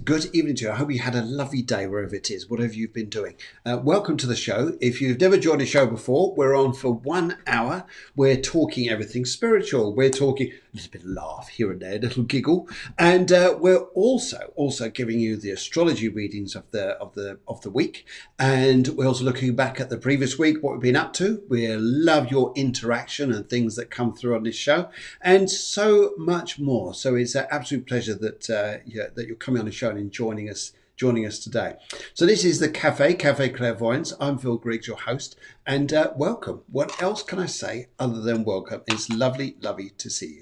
good evening to you. I hope you had a lovely day wherever it is, whatever you've been doing. Welcome to the show. If you've never joined a show before, we're on for 1 hour. We're talking everything spiritual. We're talking a little bit of laugh here and there, a little giggle, and we're also giving you the astrology readings of the week, and we're also looking back at the previous week, what we've been up to. We love your interaction and things that come through on this show, and so much more. So it's an absolute pleasure that that you're coming on the show and joining us today. So this is the Cafe Clairvoyance. I'm Phil Griggs, your host, and welcome. What else can I say other than welcome? It's lovely to see you.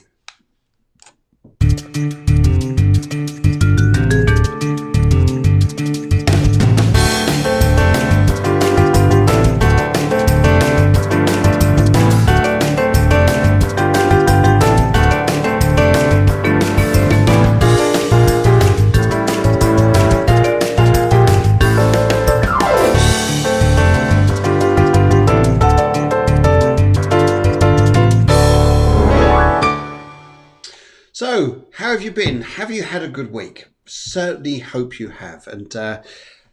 So, how have you been? Have you had a good week? Certainly hope you have. And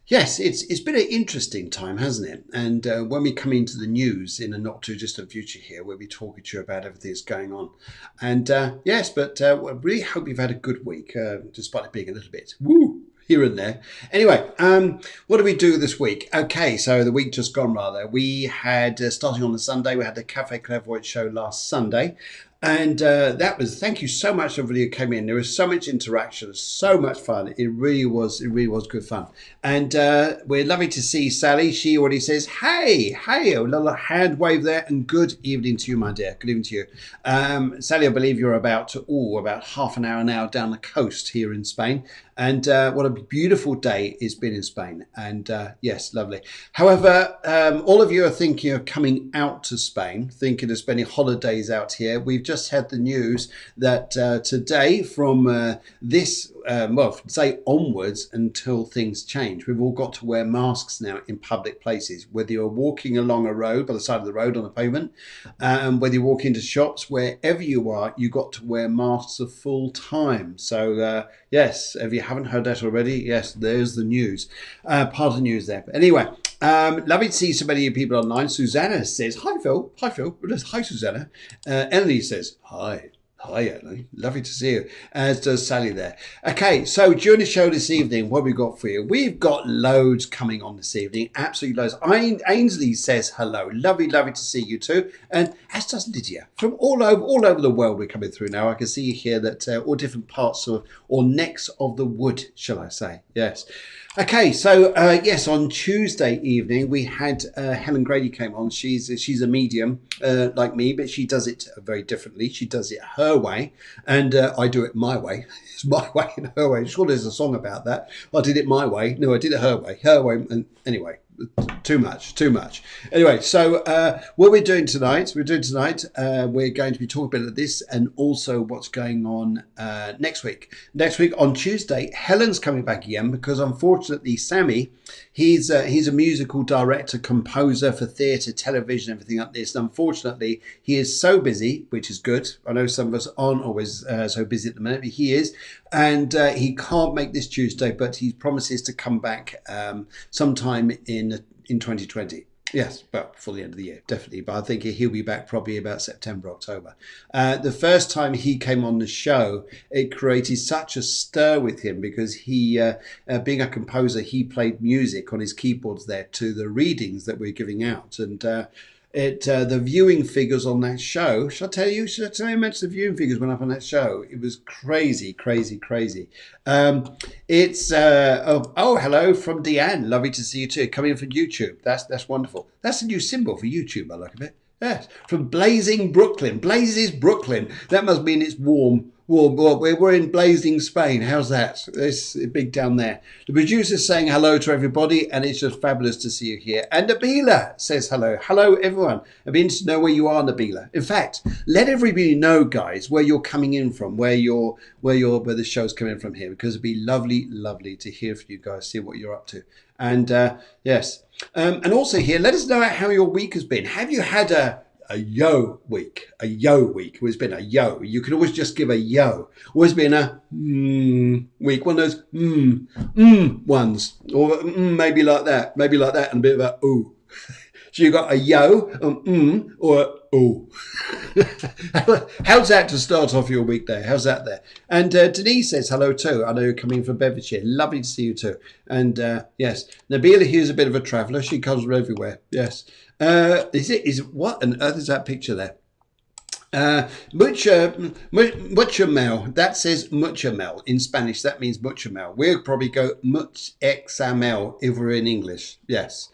yes, it's been an interesting time, hasn't it? And when we come into the news in a not too distant future here, we'll be talking to you about everything that's going on. And yes, but I really hope you've had a good week, despite it being a little bit here and there. Anyway, what do we do this week? Okay, so the week just gone rather. We had, starting on the Sunday, we had the Cafe Clairvoyance show last Sunday. And that was, thank you so much everybody who came in. There was so much interaction, so much fun. It really was good fun. And we're lovely to see Sally. She already says, hey, a little hand wave there, and good evening to you, my dear. Good evening to you. Sally, I believe you're about half an hour now down the coast here in Spain. And what a beautiful day it's been in Spain. And yes, lovely. However, all of you are thinking of coming out to Spain, thinking of spending holidays out here. We've just had the news that today, from say onwards until things change, we've all got to wear masks now in public places, whether you're walking along a road, by the side of the road on a pavement, whether you walk into shops, wherever you are, you've got to wear masks the full time. So yes, if you haven't heard that already, yes, there's the news, part of the news there. But anyway, lovely to see so many people online. Susanna says, hi, Phil. Hi, Phil. Hi, Susanna. Emily says, hi. Hi, Emily. Lovely to see you, as does Sally there. Okay, so during the show this evening, what have we got for you? We've got loads coming on this evening, absolutely loads. Ainsley says hello. Lovely to see you too. And as does Lydia. From all over the world we're coming through now. I can see here that all different parts of, or necks of the wood, shall I say. Yes. Okay, so yes, on Tuesday evening we had Helen Grady came on. She's a medium like me, but she does it very differently. She does it her way, and I do it my way. It's my way and her way. I'm sure there's a song about that. I did it my way. No, I did it her way. Her way. And anyway, too much. Anyway, so what we're doing tonight, we're going to be talking about this and also what's going on next week. Next week on Tuesday, Helen's coming back again because unfortunately Sammy, he's a musical director, composer for theatre, television, everything like this. And unfortunately, he is so busy, which is good. I know some of us aren't always so busy at the minute, but he is. And he can't make this Tuesday, but he promises to come back sometime in 2020. Yes, but before the end of the year, definitely. But I think he'll be back probably about September, October. The first time he came on the show, it created such a stir with him because he, being a composer, he played music on his keyboards there to the readings that we're giving out. And the viewing figures on that show, should I tell you how much the viewing figures went up on that show? It was crazy. Hello from Deanne, lovely to see you too, coming in from YouTube. That's wonderful. That's a new symbol for YouTube, I like a bit. Yes, from Blazing Brooklyn. Blazes Brooklyn. That must mean it's warm. We're in blazing Spain. How's that? It's big down there. The producer's saying hello to everybody, and it's just fabulous to see you here. And Nabila says hello. Hello, everyone. I'd be interested to know where you are, Nabila. In fact, let everybody know, guys, where you're coming in from, where the show's coming from here, because it'd be lovely to hear from you guys, see what you're up to. And yes. And also here, let us know how your week has been. Have you had a a yo week. A yo week. It's been a yo. You can always just give a yo. Always been a week. One of those ones. Or maybe like that. Maybe like that and a bit of a ooh. So you got a yo, or a ooh. How's that to start off your week there? How's that there? And Denise says hello too. I know you're coming from Bedfordshire. Lovely to see you too. And yes, Nabila here's a bit of a traveller. She comes from everywhere. Yes. Is it what on earth is that picture there? Mucho that says mucho mel in Spanish. That means mucho mel. We'll probably go much xaml if we're in English. Yes.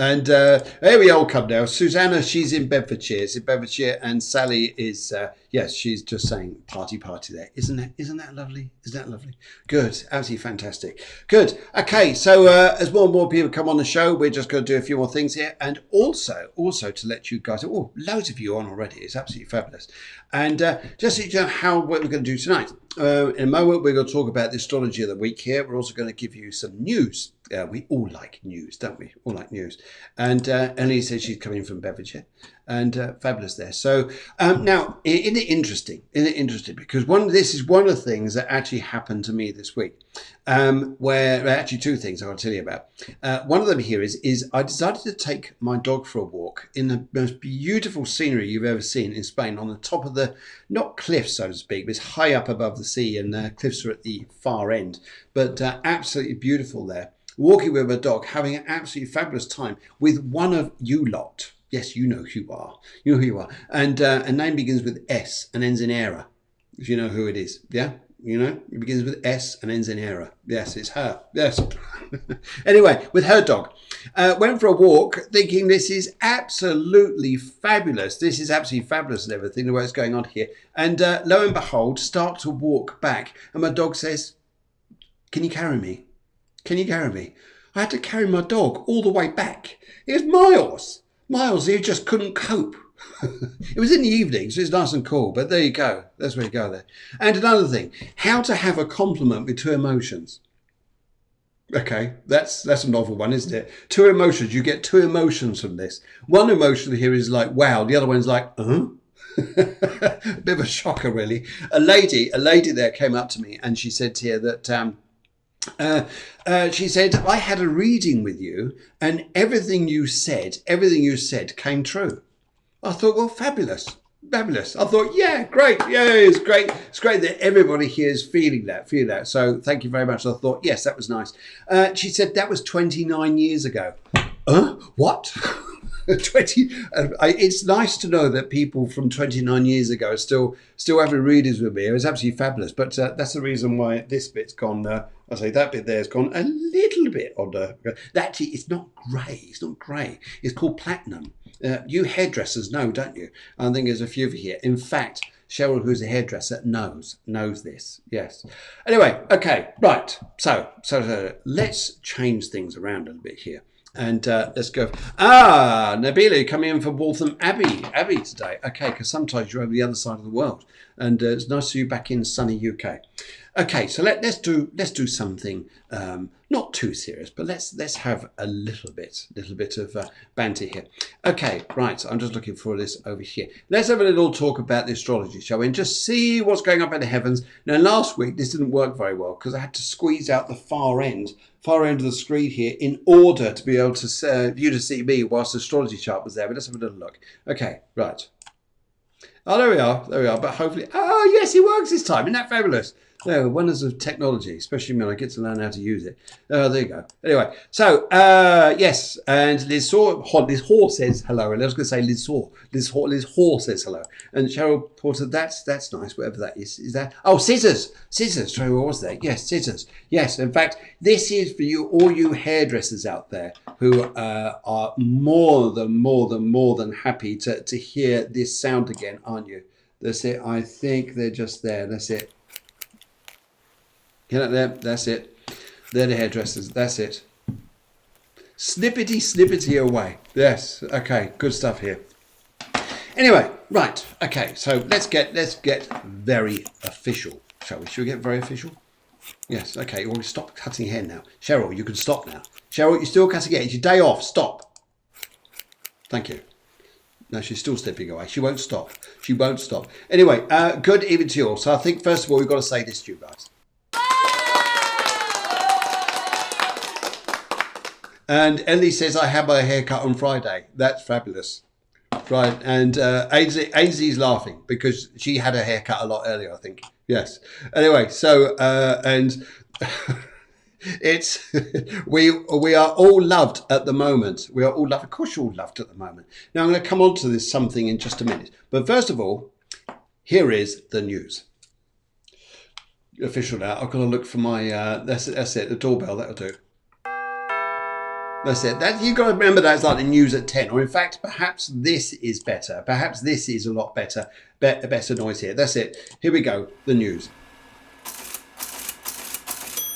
And here we all come now. Susanna, she's in Bedfordshire. It's in Bedfordshire, and Sally is yes, she's just saying party there. Isn't that lovely? Isn't that lovely? Good, absolutely fantastic. Good. Okay, so as more and more people come on the show, we're just going to do a few more things here, and also to let you guys. Oh, loads of you on already. It's absolutely fabulous. And just so you know what we're going to do tonight. In a moment, we're going to talk about the astrology of the week here. We're also going to give you some news. We all like news, don't we? All like news. And Ellie says she's coming from Bedfordshire, and fabulous there. So now, isn't it interesting? Because this is one of the things that actually happened to me this week. Where actually two things I'll tell you about. One of them here is I decided to take my dog for a walk in the most beautiful scenery you've ever seen in Spain, on the top of the, not cliffs so to speak, but it's high up above the sea, and the cliffs are at the far end, but absolutely beautiful there. Walking with my dog, having an absolutely fabulous time with one of you lot. Yes, you know who you are. You know who you are. And a name begins with S and ends in era. If you know who it is. Yeah? You know? It begins with S and ends in era. Yes, it's her. Yes. Anyway, with her dog. Went for a walk thinking this is absolutely fabulous. This is absolutely fabulous and everything, the way it's going on here. And lo and behold, start to walk back. And my dog says, "Can you carry me? Can you carry me?" I had to carry my dog all the way back. It was miles. He just couldn't cope. It was in the evening, so it's nice and cool. But there you go. That's where you go there. And another thing, how to have a compliment with two emotions. Okay, that's a novel one, isn't it? Two emotions. You get two emotions from this. One emotion here is like, wow. The other one's like, a bit of a shocker, really. A lady there came up to me and she said here that she said, "I had a reading with you and everything you said came true." I thought, well, fabulous. I thought, yeah, great. Yeah, it's great. It's great that everybody here is feeling that. So thank you very much. I thought, yes, that was nice. She said that was 29 years ago. What? 20. It's nice to know that people from 29 years ago are still having readers with me. It was absolutely fabulous. But that's the reason why this bit's gone. I say that bit there has gone a little bit on the. Actually, it's not grey. It's called platinum. You hairdressers know, don't you? I think there's a few of you here. In fact, Cheryl, who's a hairdresser, knows this. Yes. Anyway, okay, right. So let's change things around a little bit here. And let's go. Nabila, you're coming in from Waltham Abbey today. Okay, because sometimes you're over the other side of the world. And it's nice to see you back in sunny UK. Okay, so let's do something not too serious, but let's have a little bit of banter here. Okay, right. I'm just looking for this over here. Let's have a little talk about the astrology, shall we? And just see what's going up in the heavens. Now, last week this didn't work very well because I had to squeeze out the far end of the screen here in order to be able to you to see me whilst the astrology chart was there. But let's have a little look. Okay, right. Oh, there we are. But hopefully, oh yes, it works this time. Isn't that fabulous? No, wonders of technology, especially when I get to learn how to use it. Oh, there you go. Anyway, so, yes, and Liz Hall says hello. And I was going to say Liz Hall says hello. And Cheryl Porter, that's nice, whatever that is. Is that? Oh, scissors. Sorry, what was that? Yes, scissors. Yes, in fact, this is for you, all you hairdressers out there who are more than happy to hear this sound again, aren't you? That's it. I think they're just there. That's it. Get up there, that's it. They're the hairdressers, that's it. Snippety away. Yes, okay, good stuff here. Anyway, right, okay, so let's get very official, shall we? Should we get very official? Yes, okay, well, stop cutting hair now. Cheryl, you can stop now. Cheryl, you're still cutting hair. It's your day off, stop. Thank you. No, she's still slipping away. She won't stop. She won't stop. Anyway, good evening to you all. So I think, first of all, we've got to say this to you guys. And Ellie says, I had my haircut on Friday. That's fabulous. Right. And Ainsley's laughing because she had her haircut a lot earlier, I think. Yes. Anyway, so, and it's, we are all loved at the moment. We are all loved. Of course you're all loved at the moment. Now I'm going to come on to this something in just a minute. But first of all, here is the news. Official now. I've got to look for my, that's it, the doorbell, that'll do. That's it. That, you've got to remember that's like the news at 10. Or in fact, perhaps this is better. Perhaps this is a lot better. Better noise here. That's it. Here we go. The news.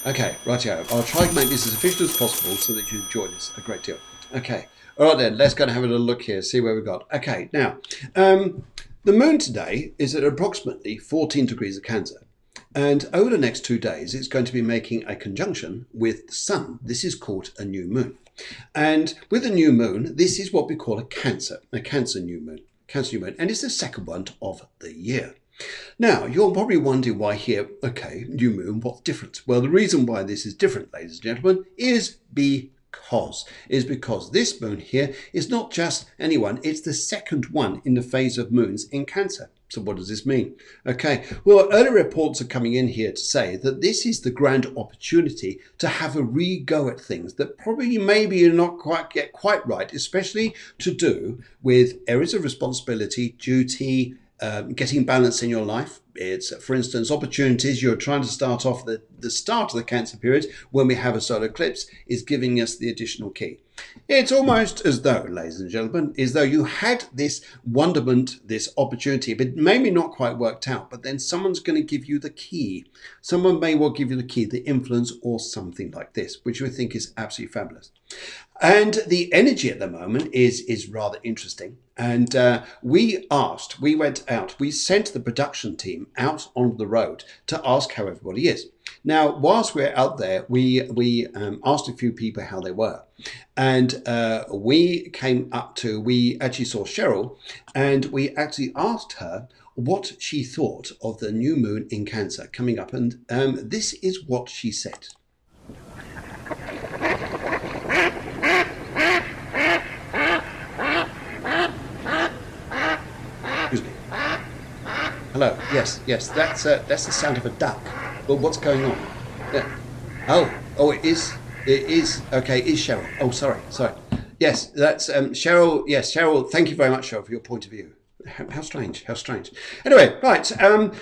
Okay, rightio. I'll try to make this as official as possible so that you enjoy this a great deal. Okay. All right then. Let's go and have a little look here. See where we've got. Okay. Now, the moon today is at approximately 14 degrees of Cancer. And over the next 2 days, it's going to be making a conjunction with the sun. This is called a new moon. And with a new moon, this is what we call a Cancer new moon. Cancer new moon. And it's the second one of the year. Now, you're probably wondering why here, okay, new moon, what's different? Well, the reason why this is different, ladies and gentlemen, is because this moon here is not just anyone, it's the second one in the phase of moons in Cancer. So what does this mean? Okay, well, early reports are coming in here to say that this is the grand opportunity to have a re-go at things that probably maybe you're not quite right, especially to do with areas of responsibility, duty, getting balance in your life. It's, for instance, opportunities. You're trying to start off the start of the Cancer period when we have a solar eclipse is giving us the additional key. It's almost as though, ladies and gentlemen, as though you had this wonderment, this opportunity, but maybe not quite worked out, but then someone's going to give you the key. Someone may well give you the key, the influence or something like this, which we think is absolutely fabulous. And the energy at the moment is rather interesting. And we went out, we sent the production team out on the road to ask how everybody is. Now, whilst we're out there, we asked a few people how they were. And we actually saw Cheryl, and we actually asked her what she thought of the new moon in Cancer coming up. And this is what she said. Excuse me. Hello. Yes. That's the sound of a duck. Well, what's going on? Yeah. Oh, it is. Okay, it is Cheryl. Oh, sorry. Yes, that's Cheryl. Yes, Cheryl. Thank you very much, Cheryl, for your point of view. How strange. Anyway, right.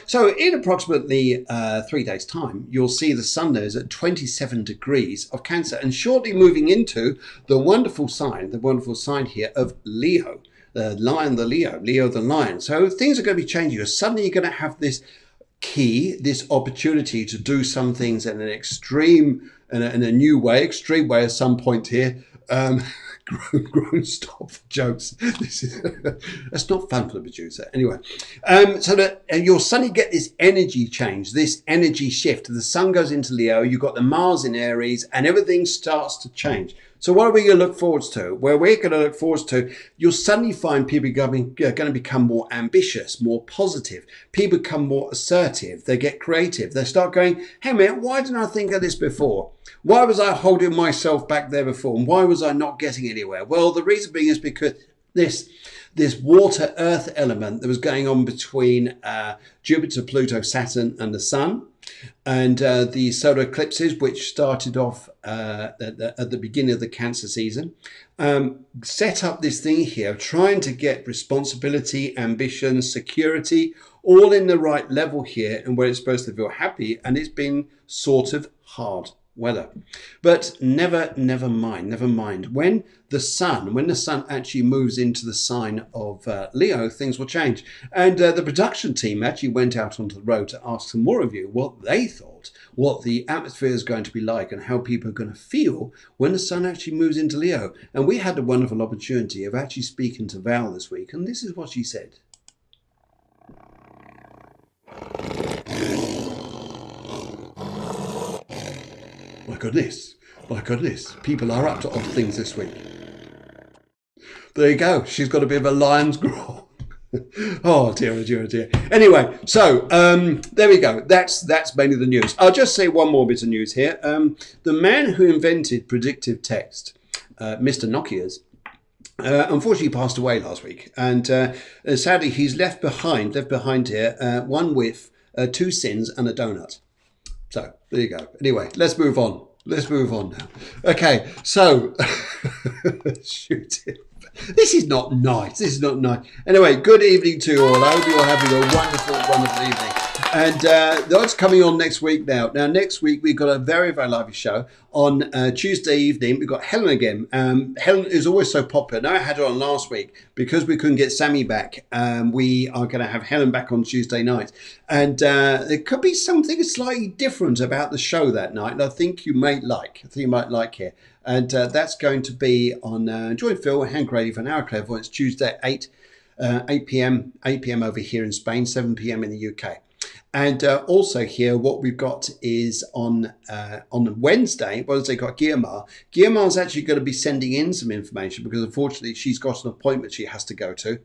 So in approximately 3 days' time, you'll see the sun there is at 27 degrees of Cancer, and shortly moving into the wonderful sign here of Leo, the Leo the lion. So things are going to be changing. You're suddenly going to have this key, this opportunity to do some things in an extreme, in a new way, extreme way at some point here. Grown stop jokes. That's not fun for the producer. Anyway, so that you'll suddenly get this energy change, this energy shift. The sun goes into Leo, you've got the Mars in Aries, and everything starts to change. So what are we going to look forward to? Well, we're going to look forward to, you'll suddenly find people going to become more ambitious, more positive. People become more assertive. They get creative. They start going, hey man, why didn't I think of this before? Why was I holding myself back there before? And why was I not getting anywhere? Well, the reason being is because this water earth element that was going on between Jupiter, Pluto, Saturn and the sun, and the solar eclipses, which started off at the beginning of the Cancer season, set up this thing here, trying to get responsibility, ambition, security, all in the right level here and where it's supposed to feel happy, and it's been sort of hard weather. But never mind. When the sun actually moves into the sign of Leo, things will change. And the production team actually went out onto the road to ask some more of you what they thought, what the atmosphere is going to be like and how people are going to feel when the sun actually moves into Leo. And we had a wonderful opportunity of actually speaking to Val this week, and this is what she said. My goodness, people are up to odd things this week. There you go. She's got a bit of a lion's growl. Oh dear, oh dear, oh dear. Anyway, so there we go. That's mainly the news. I'll just say one more bit of news here. The man who invented predictive text, Mr. Nokia's, unfortunately passed away last week, and sadly he's left behind here one with 2 sins and a donut. So there you go. Anyway, let's move on. Let's move on now. Okay, so shoot it. This is not nice. This is not nice. Anyway, good evening to you all. I hope you're having a wonderful, wonderful evening. And that's coming on next week now. Now, next week, we've got a very, very lively show. On Tuesday evening, we've got Helen again. Helen is always so popular. Now, I had her on last week because we couldn't get Sammy back. We are going to have Helen back on Tuesday night. And there could be something slightly different about the show that night. And I think you might like. It. And that's going to be on Joy Phil and Hank Grady for an hour Clairvoyance Tuesday at 8 p.m. over here in Spain, 7 p.m. in the UK. And also here, what we've got is on Wednesday, they've got Guillemar. Guillemar's actually going to be sending in some information because unfortunately she's got an appointment she has to go to.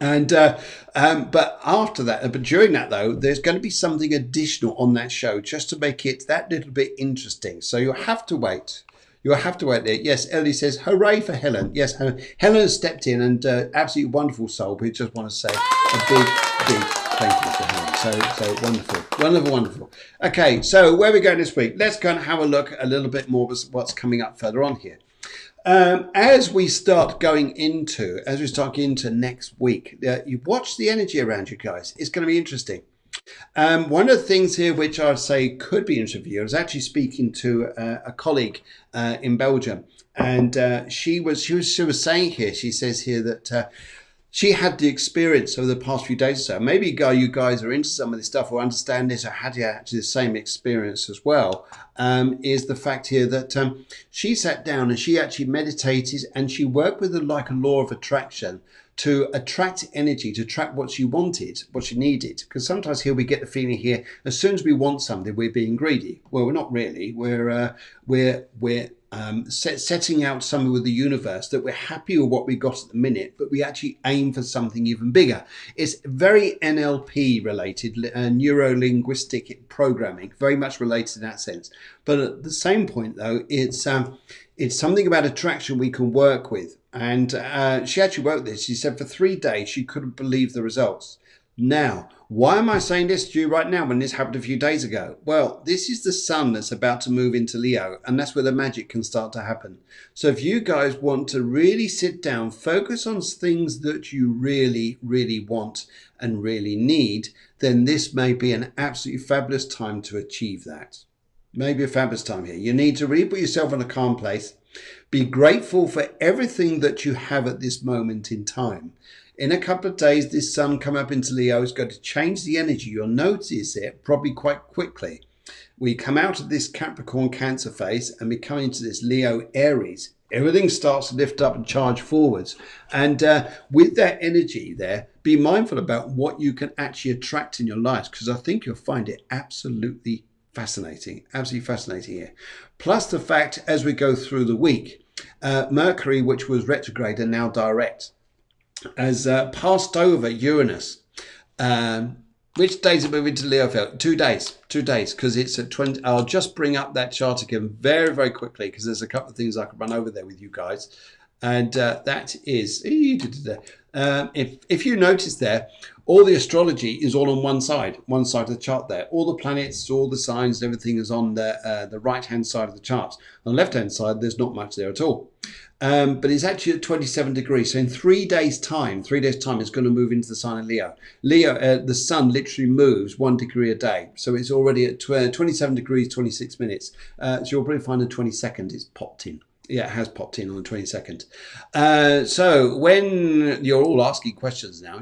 And but after that, but during that though, there's going to be something additional on that show just to make it that little bit interesting. So you'll have to wait. You'll have to wait there. Yes, Ellie says, hooray for Helen. Yes, Helen has stepped in and absolutely wonderful soul. We just want to say a big thank you to Helen. So wonderful, wonderful. Okay, so where are we going this week? Let's go and have a look a little bit more of what's coming up further on here. As we start into next week, you watch the energy around you guys. It's going to be interesting. One of the things here which I'd say could be interesting for you, I was actually speaking to a colleague in Belgium, and she was saying here, she says here that she had the experience over the past few days or so. Maybe you guys are into some of this stuff or understand this or had you actually the same experience as well. Is the fact here that she sat down and she actually meditated and she worked with like a law of attraction to attract energy, to attract what she wanted, what she needed. Because sometimes here we get the feeling here, as soon as we want something, we're being greedy. Well, we're not really. We're setting out something with the universe that we're happy with what we got at the minute, but we actually aim for something even bigger. It's very NLP related, neuro-linguistic programming, very much related in that sense. But at the same point, though, it's something about attraction we can work with. And she actually wrote this. She said for 3 days, she couldn't believe the results. Now, why am I saying this to you right now when this happened a few days ago? Well, this is the sun that's about to move into Leo, and that's where the magic can start to happen. So if you guys want to really sit down, focus on things that you really, really want and really need, then this may be an absolutely fabulous time to achieve that. Maybe a fabulous time here. You need to really put yourself in a calm place. Be grateful for everything that you have at this moment in time. In a couple of days, this sun come up into Leo is going to change the energy. You'll notice it probably quite quickly. We come out of this Capricorn Cancer phase and we come into this Leo Aries. Everything starts to lift up and charge forwards. And with that energy there, be mindful about what you can actually attract in your lives, because I think you'll find it absolutely fascinating here. Plus the fact as we go through the week, Mercury, which was retrograde and now direct, has passed over Uranus. Which days are moving to Leo? 2 days, because it's at 20. I'll just bring up that chart again very, very quickly because there's a couple of things I could run over there with you guys. And that is, if you notice there, all the astrology is all on one side of the chart there. All the planets, all the signs, everything is on the right-hand side of the chart. On the left-hand side, there's not much there at all. But it's actually at 27 degrees. So in 3 days' time, it's going to move into the sign of Leo. The sun literally moves 1 degree a day. So it's already at 27 degrees, 26 minutes. So you'll probably find the 22nd is popped in. Yeah, it has popped in on the 22nd. So when you're all asking questions now,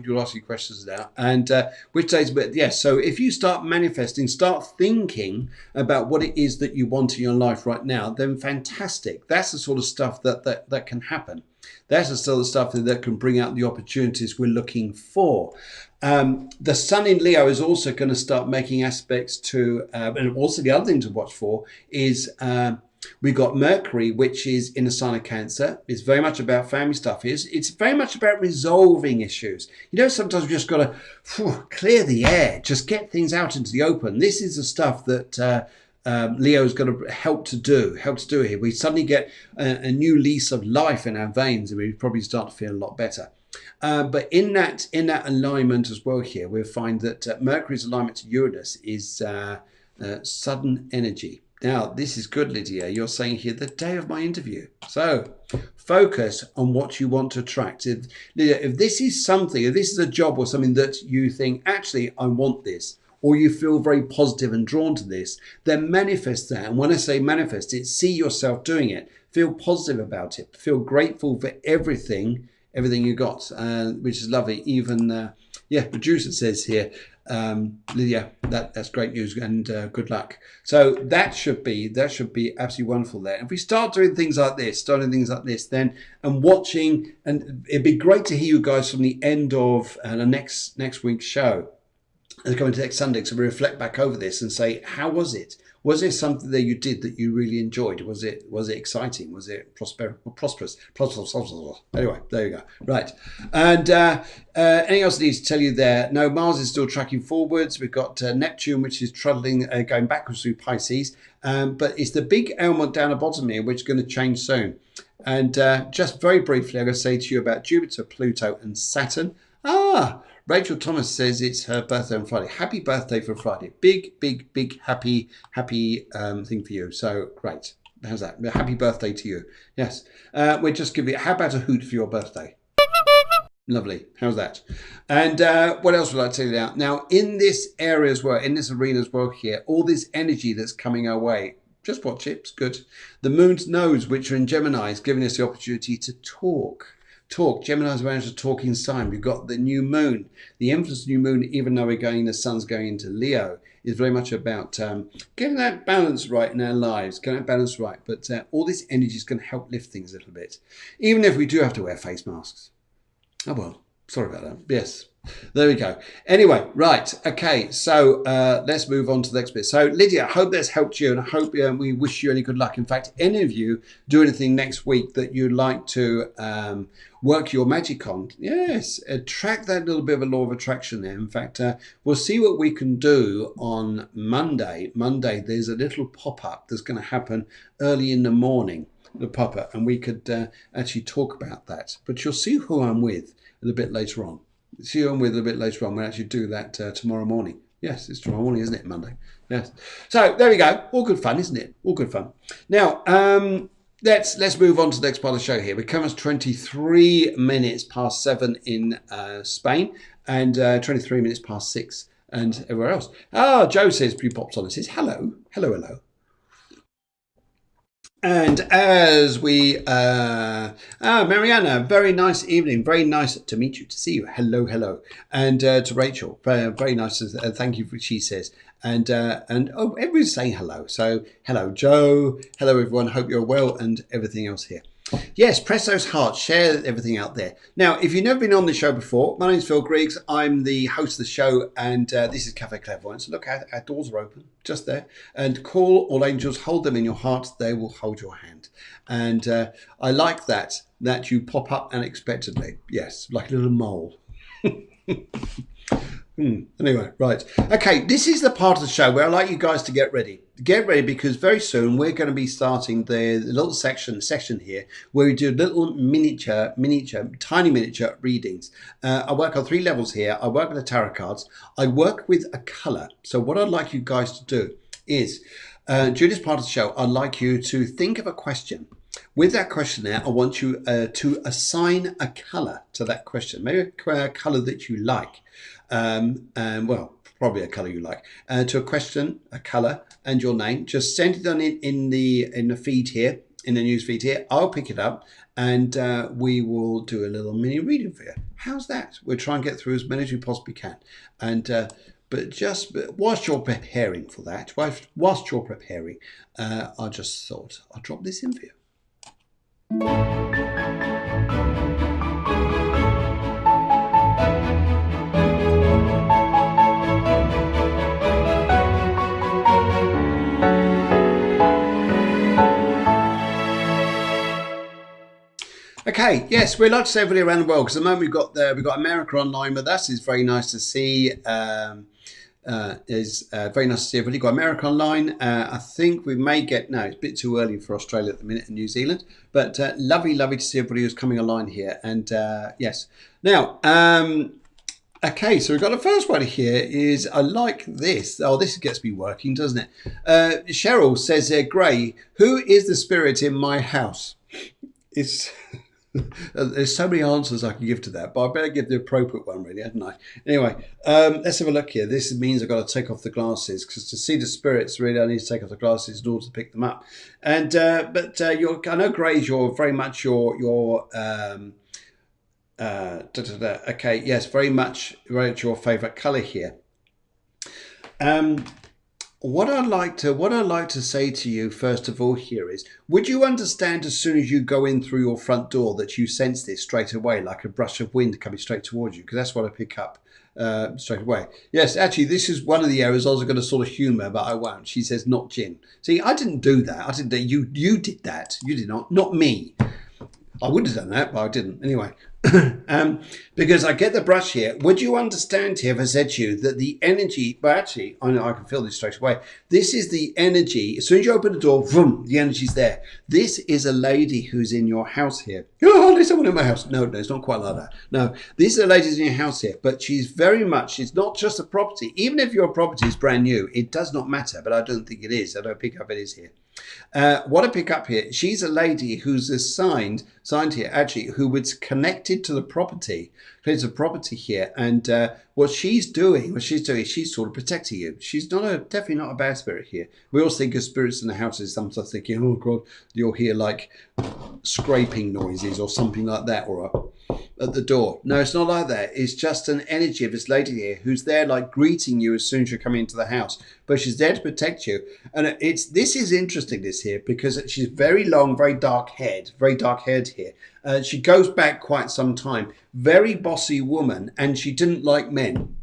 and which days, but yes, so if you start manifesting, start thinking about what it is that you want in your life right now, then fantastic. That's the sort of stuff that can happen. That's the sort of stuff that can bring out the opportunities we're looking for. The sun in Leo is also going to start making aspects to, and also the other thing to watch for is We got Mercury, which is in the sign of Cancer. It's very much about family stuff. It's very much about resolving issues. You know, sometimes we just got to clear the air, just get things out into the open. This is the stuff that Leo's going to help to do here. We suddenly get a new lease of life in our veins, and we probably start to feel a lot better. But in that alignment as well here, we'll find that Mercury's alignment to Uranus is sudden energy. Now, this is good, Lydia. You're saying here the day of my interview. So focus on what you want to attract. Lydia, if this is something, if this is a job or something that you think, actually, I want this, or you feel very positive and drawn to this, then manifest that. And when I say manifest it, see yourself doing it. Feel positive about it. Feel grateful for everything you got, which is lovely. Even, producer says here, Lydia, that's great news, and good luck. So that should be absolutely wonderful there. If we start doing things like this, then and watching, and it'd be great to hear you guys from the end of the next week's show. And coming to next Sunday, so we reflect back over this and say, how was it? Was there something that you did that you really enjoyed? Was it exciting? Was it prosperous? Anyway, there you go. Right. And anything else I need to tell you there? No, Mars is still tracking forwards. We've got Neptune, which is trundling, going backwards through Pisces. But it's the big element down the bottom here, which is going to change soon. And just very briefly, I'm going to say to you about Jupiter, Pluto, and Saturn. Rachel Thomas says it's her birthday on Friday. Happy birthday for Friday. Big, happy thing for you. So great. How's that? Happy birthday to you. Yes. We'll just give you, how about a hoot for your birthday? Lovely. How's that? And what else would I tell you now? In this area as well, in this arena as well here, all this energy that's coming our way, just watch it. It's good. The moon's nodes, which are in Gemini, is giving us the opportunity to talk. Gemini's around a talking sign. We've got the new moon. The influence of the new moon, even though the sun's going into Leo, is very much about getting that balance right in our lives, getting that balance right. But all this energy is going to help lift things a little bit, even if we do have to wear face masks. Oh, well, sorry about that. Yes, there we go. Anyway, right. Okay, so let's move on to the next bit. So, Lydia, I hope that's helped you, and I hope we wish you any good luck. In fact, any of you do anything next week that you'd like to work your magic on, yes, attract that little bit of a law of attraction there. In fact, we'll see what we can do on Monday. There's a little pop-up that's going to happen early in the morning, the pop-up, and we could actually talk about that. But you'll see who I'm with a little bit later on. See who I'm with a little bit later on. We'll actually do that tomorrow morning. Yes, it's tomorrow morning, isn't it? Monday. Yes. So there we go. All good fun, isn't it? All good fun. Now, let's move on to the next part of the show here. We come as 23 minutes past 7 in Spain, and 23 minutes past 6 and everywhere else. Joe says, pre-pops on and says, hello. And as we, Mariana, very nice evening. Very nice to meet you, to see you. Hello. And to Rachel, very nice. Thank you for what she says. And everybody's saying hello. So hello, Joe. Hello, everyone. Hope you're well and everything else here. Yes, press those hearts, share everything out there. Now, if you've never been on the show before, my name's Phil Griggs. I'm the host of the show, and this is Cafe Clairvoyance. Look, our doors are open, just there. And call all angels, hold them in your heart. They will hold your hand. And I like that you pop up unexpectedly. Yes, like a little mole. Anyway, right. Okay, this is the part of the show where I like you guys to get ready. Get ready, because very soon we're going to be starting the little section here where we do little tiny miniature readings. I work on 3 levels here. I work with the tarot cards. I work with a colour. So what I'd like you guys to do is, during this part of the show, I'd like you to think of a question. With that question there, I want you to assign a colour to that question. Maybe a colour that you like. Probably a colour you like. To a question, a colour, and your name. Just send it on in the feed here, in the news feed here. I'll pick it up, and we will do a little mini reading for you. How's that? We'll try and get through as many as we possibly can. And but whilst you're preparing for that, whilst you're preparing, I just thought I'll drop this in for you. Okay, yes, we'd like to say everybody around the world because at the moment we've got America online with us. It's very nice to see. It's very nice to see everybody. Got America online. I think we may get no. It's a bit too early for Australia at the minute and New Zealand, but lovely to see everybody who's coming online here. And yes, now. Okay, so we've got the first one here is I like this. Oh, this gets me working, doesn't it? Cheryl says, Gray, who is the spirit in my house? It's there's so many answers I can give to that, but I better give the appropriate one, really, hadn't I? Anyway, let's have a look here. This means I've got to take off the glasses because to see the spirits, really, I need to take off the glasses in order to pick them up. And I know, Grays, you're very much okay, yes, very much your favourite colour here. What I'd like to say to you first of all here is, would you understand as soon as you go in through your front door that you sense this straight away, like a brush of wind coming straight towards you? Because that's what I pick up straight away. Yes, actually, this is one of the areas I was going to sort of humour, but I won't. She says, not gin. See, I didn't do that. I didn't. You did that. You did not me. I would have done that, but I didn't. Anyway, because I get the brush here. Would you understand here if I said to you that the energy, but actually, I know I can feel this straight away. This is the energy. As soon as you open the door, vroom, the energy's there. This is a lady who's in your house here. Oh, there's someone in my house. No, it's not quite like that. No, this is a lady who's in your house here, but she's very much, it's not just a property. Even if your property is brand new, it does not matter, but I don't think it is. I don't pick up it is here. What I pick up here, she's a lady who's signed here, actually, who was connected to the property. There's a property here, and what she's doing, she's sort of protecting you. She's definitely not a bad spirit here. We always think of spirits in the houses, sometimes thinking, oh God, you'll hear like scraping noises or something like that, or at the door. No, it's not like that. It's just an energy of this lady here who's there like greeting you as soon as you come into the house, but she's there to protect you. And this is interesting, this here, because she's very long, very dark haired here. She goes back quite some time. Very bossy woman, and she didn't like men.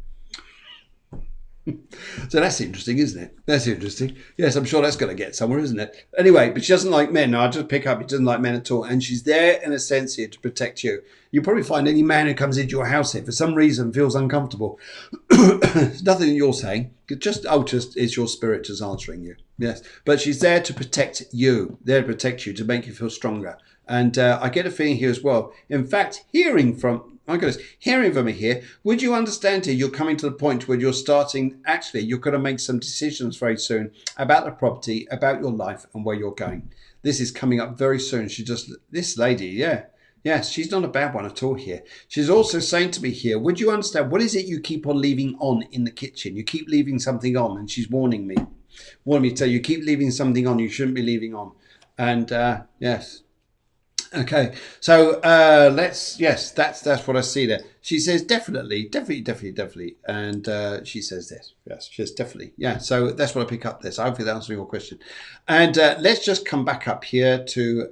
So that's interesting, isn't it? That's interesting. Yes, I'm sure that's going to get somewhere, isn't it? Anyway, but she doesn't like men. No, I just pick up, she doesn't like men at all. And she's there in a sense here to protect you. You probably find any man who comes into your house here for some reason feels uncomfortable. There's nothing you're saying. Just it's your spirit just answering you. Yes, but she's there to protect you. There to protect you, to make you feel stronger. And I get a feeling here as well. In fact, hearing from me here, would you understand here, you're coming to the point where you're going to make some decisions very soon about the property, about your life and where you're going. This is coming up very soon. This lady, yes, she's not a bad one at all here. She's also saying to me here, would you understand, what is it you keep on leaving on in the kitchen? You keep leaving something on, and she's warning me to tell you, keep leaving something on you shouldn't be leaving on. And yes. Okay, so that's what I see there. She says definitely, and she says this. Yes, she says definitely. Yeah, so that's what I pick up there. So hopefully that answers your question. And let's just come back up here to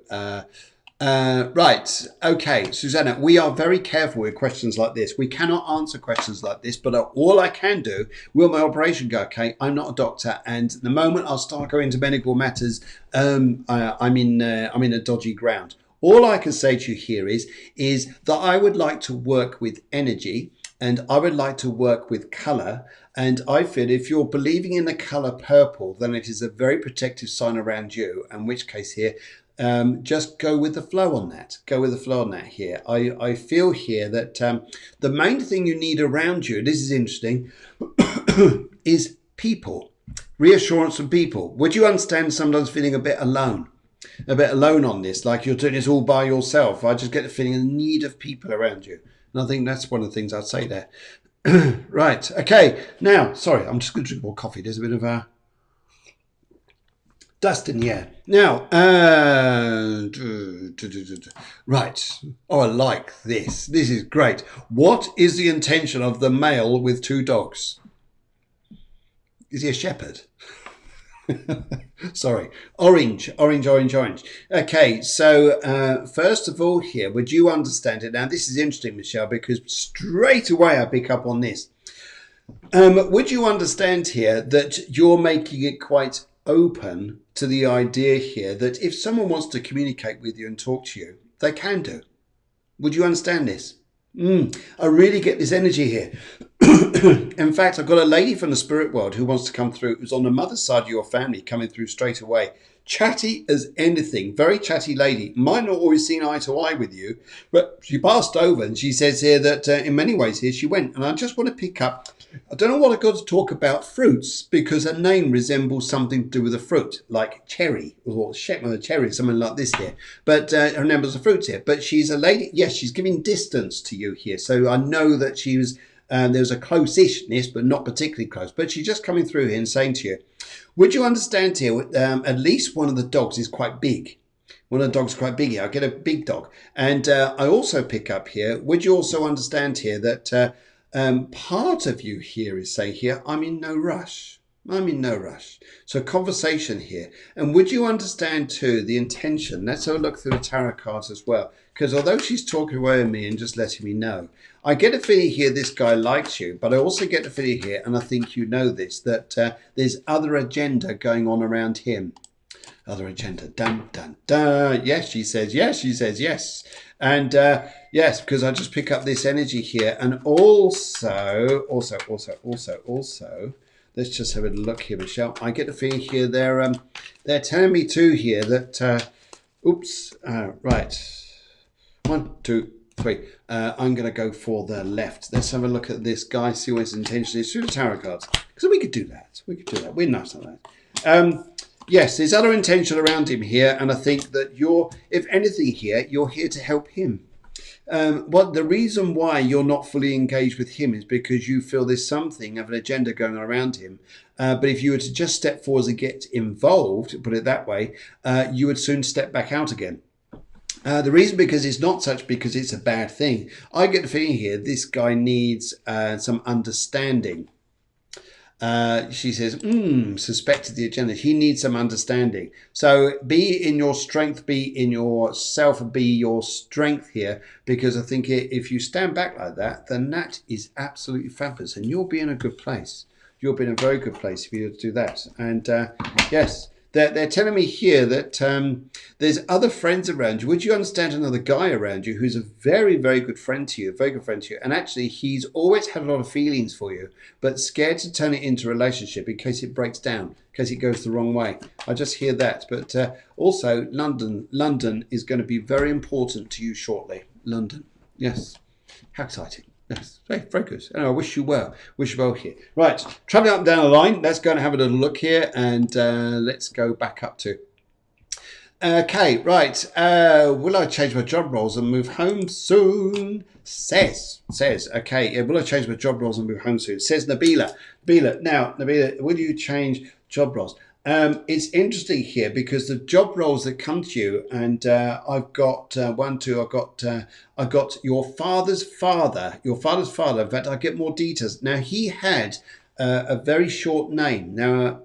right. Okay, Susanna, we are very careful with questions like this. We cannot answer questions like this, but all I can do, will my operation go okay? I'm not a doctor, and the moment I'll start going into medical matters, I'm in a dodgy ground. All I can say to you here is that I would like to work with energy, and I would like to work with colour. And I feel if you're believing in the colour purple, then it is a very protective sign around you. In which case here, just go with the flow on that. Go with the flow on that here. I feel here that the main thing you need around you, this is interesting, is people. Reassurance from people. Would you understand sometimes feeling a bit alone on this, like you're doing this all by yourself? I just get the feeling of the need of people around you. And I think that's one of the things I'd say there. Right. Okay. Now, sorry, I'm just going to drink more coffee. There's a bit of dust in the air. Now, right. Oh, I like this. This is great. What is the intention of the male with 2 dogs? Is he a shepherd? Sorry, orange. Okay, so first of all here, would you understand it? Now this is interesting, Michelle, because straight away I pick up on this. Would you understand here that you're making it quite open to the idea here that if someone wants to communicate with you and talk to you, they can do. Would you understand this? I really get this energy here. In fact, I've got a lady from the spirit world who wants to come through, who's on the mother's side of your family, coming through straight away. Chatty as anything, very chatty lady. Might not always seen eye to eye with you, but she passed over and she says here that in many ways here she went. And I just want to pick up, I don't know what I've got to talk about fruits, because her name resembles something to do with a fruit, like cherry or cherry, something like this here. But her name was the fruits here. But she's a lady, yes, she's giving distance to you here. So I know that she was, there's a close-ishness, but not particularly close. But she's just coming through here and saying to you, would you understand here, at least one of the dogs is quite big. One of the dogs is quite big here. I get a big dog. And I also pick up here, would you also understand here that part of you here is saying here, I'm in no rush. I'm in no rush. So conversation here. And would you understand too the intention? Let's have a look through the tarot cards as well. Because although she's talking away with me and just letting me know, I get a feeling here this guy likes you, but I also get a feeling here, and I think you know this, that there's other agenda going on around him. Other agenda. Dun, dun, dun. Yes, she says yes. She says yes. And yes, because I just pick up this energy here. And also, let's just have a look here, Michelle. I get the feeling here they're telling me too here that, right. 1, 2, 3. I'm going to go for the left. Let's have a look at this guy, see what his intention is through the tarot cards. Because we could do that. We're nice like that. Yes, there's other intention around him here, and I think that if anything here, you're here to help him. The reason why you're not fully engaged with him is because you feel there's something of an agenda going on around him. But if you were to just step forward and get involved, put it that way, you would soon step back out again. The reason because it's not such because it's a bad thing. I get the feeling here this guy needs some understanding. She says, suspected the agenda. He needs some understanding. So be in your strength, be in yourself, be your strength here. Because I think if you stand back like that, then that is absolutely fabulous. And you'll be in a good place. You'll be in a very good place if you do that. And yes. They're telling me here that there's other friends around you. Would you understand another guy around you who's a very, very good friend to you, And actually, he's always had a lot of feelings for you, but scared to turn it into a relationship in case it breaks down, in case it goes the wrong way. I just hear that. But also, London is going to be very important to you shortly. London. Yes. How exciting. Yes, very good. And I wish you well. Wish you well here. Right, traveling up and down the line. Let's go and have a little look here, and let's go back up to. Okay, right. Will I change my job roles and move home soon? Says. Okay, will I change my job roles and move home soon? Says Nabila. Nabila, will you change job roles? It's interesting here because the job roles that come to you, and I've got I got your father's father. In fact, I get more details. Now, he had a very short name. Now,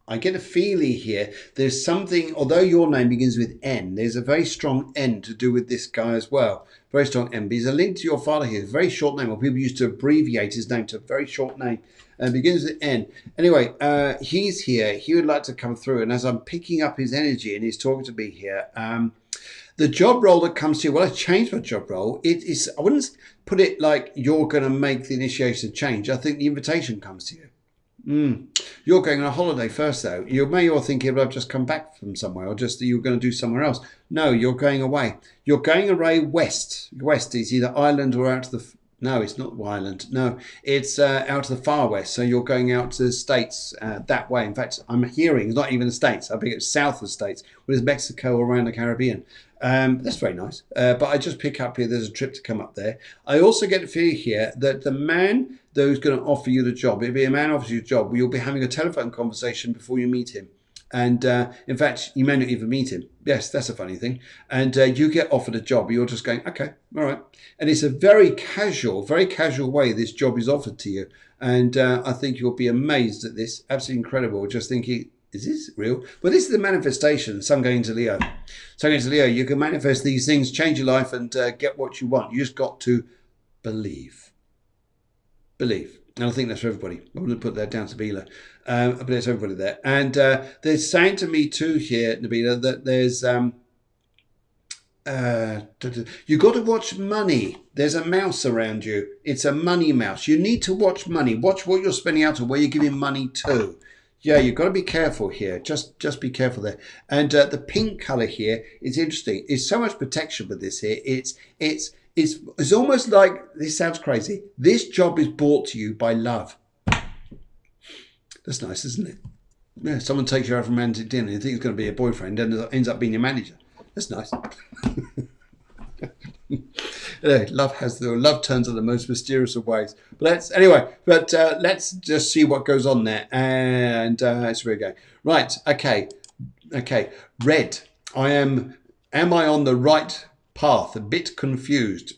I get a feeling here there's something, although your name begins with N, there's a very strong N to do with this guy as well. Very strong N. But he's a link to your father here. Very short name, or people used to abbreviate his name to a very short name. And begins with N. Anyway, he's here. He would like to come through. And as I'm picking up his energy and he's talking to me here, the job role that comes to you, well, I changed my job role. It is, I wouldn't put it like you're going to make the initiation change. I think the invitation comes to you. You're going on a holiday first, though. You may all think, well, I've just come back from somewhere, or just that you're going to do somewhere else. No, you're going away. You're going away west. West is either Ireland or out to the... No, it's not Ireland. No, it's out to the far west. So you're going out to the States that way. In fact, I'm hearing it's not even the States. I think it's south of the States, which is Mexico or around the Caribbean. That's very nice. But I just pick up here, there's a trip to come up there. I also get a feeling here that the man who's going to offer you the job, if a man offers you a job, you'll be having a telephone conversation before you meet him. And in fact, you may not even meet him. Yes, that's a funny thing. And you get offered a job. You're just going, okay, all right. And it's a very casual way this job is offered to you. And I think you'll be amazed at this. Absolutely incredible. Just thinking, is this real? Well, this is the manifestation. Sun going to Leo. Sun going to Leo. You can manifest these things, change your life, and get what you want. You just got to believe. Believe. And I think that's for everybody. I wouldn't put that down to Nabila. But it's everybody there. And they're saying to me too here, Nabila, that there's You got to watch money. There's a mouse around you. It's a money mouse. You need to watch money. Watch what you're spending out on, where you're giving money to. Yeah, you've got to be careful here. Just be careful there. And the pink color here is interesting. It's so much protection with this here. It's almost like, this sounds crazy, this job is brought to you by love. That's nice, isn't it? Yeah, someone takes you out for romantic dinner, you think it's going to be a boyfriend, and ends up being your manager. That's nice. Love turns out the most mysterious of ways. But let's just see what goes on there. And so we go. Right, okay. Red. Am I on the right path? A bit confused.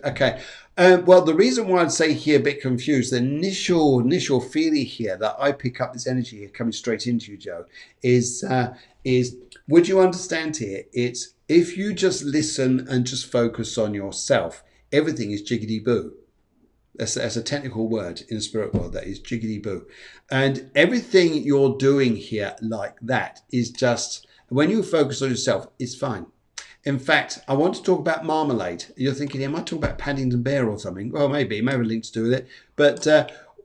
Okay. Well, the reason why I'd say here a bit confused, the initial feeling here that I pick up, this energy here coming straight into you, Joe, is would you understand here? It's if you just listen and just focus on yourself, everything is jiggity boo. That's a technical word in the spirit world, that is jiggity boo. And everything you're doing here like that is just, when you focus on yourself, it's fine. In fact, I want to talk about marmalade. You're thinking, am I talking about Paddington Bear or something? Well, maybe a link to do with it. But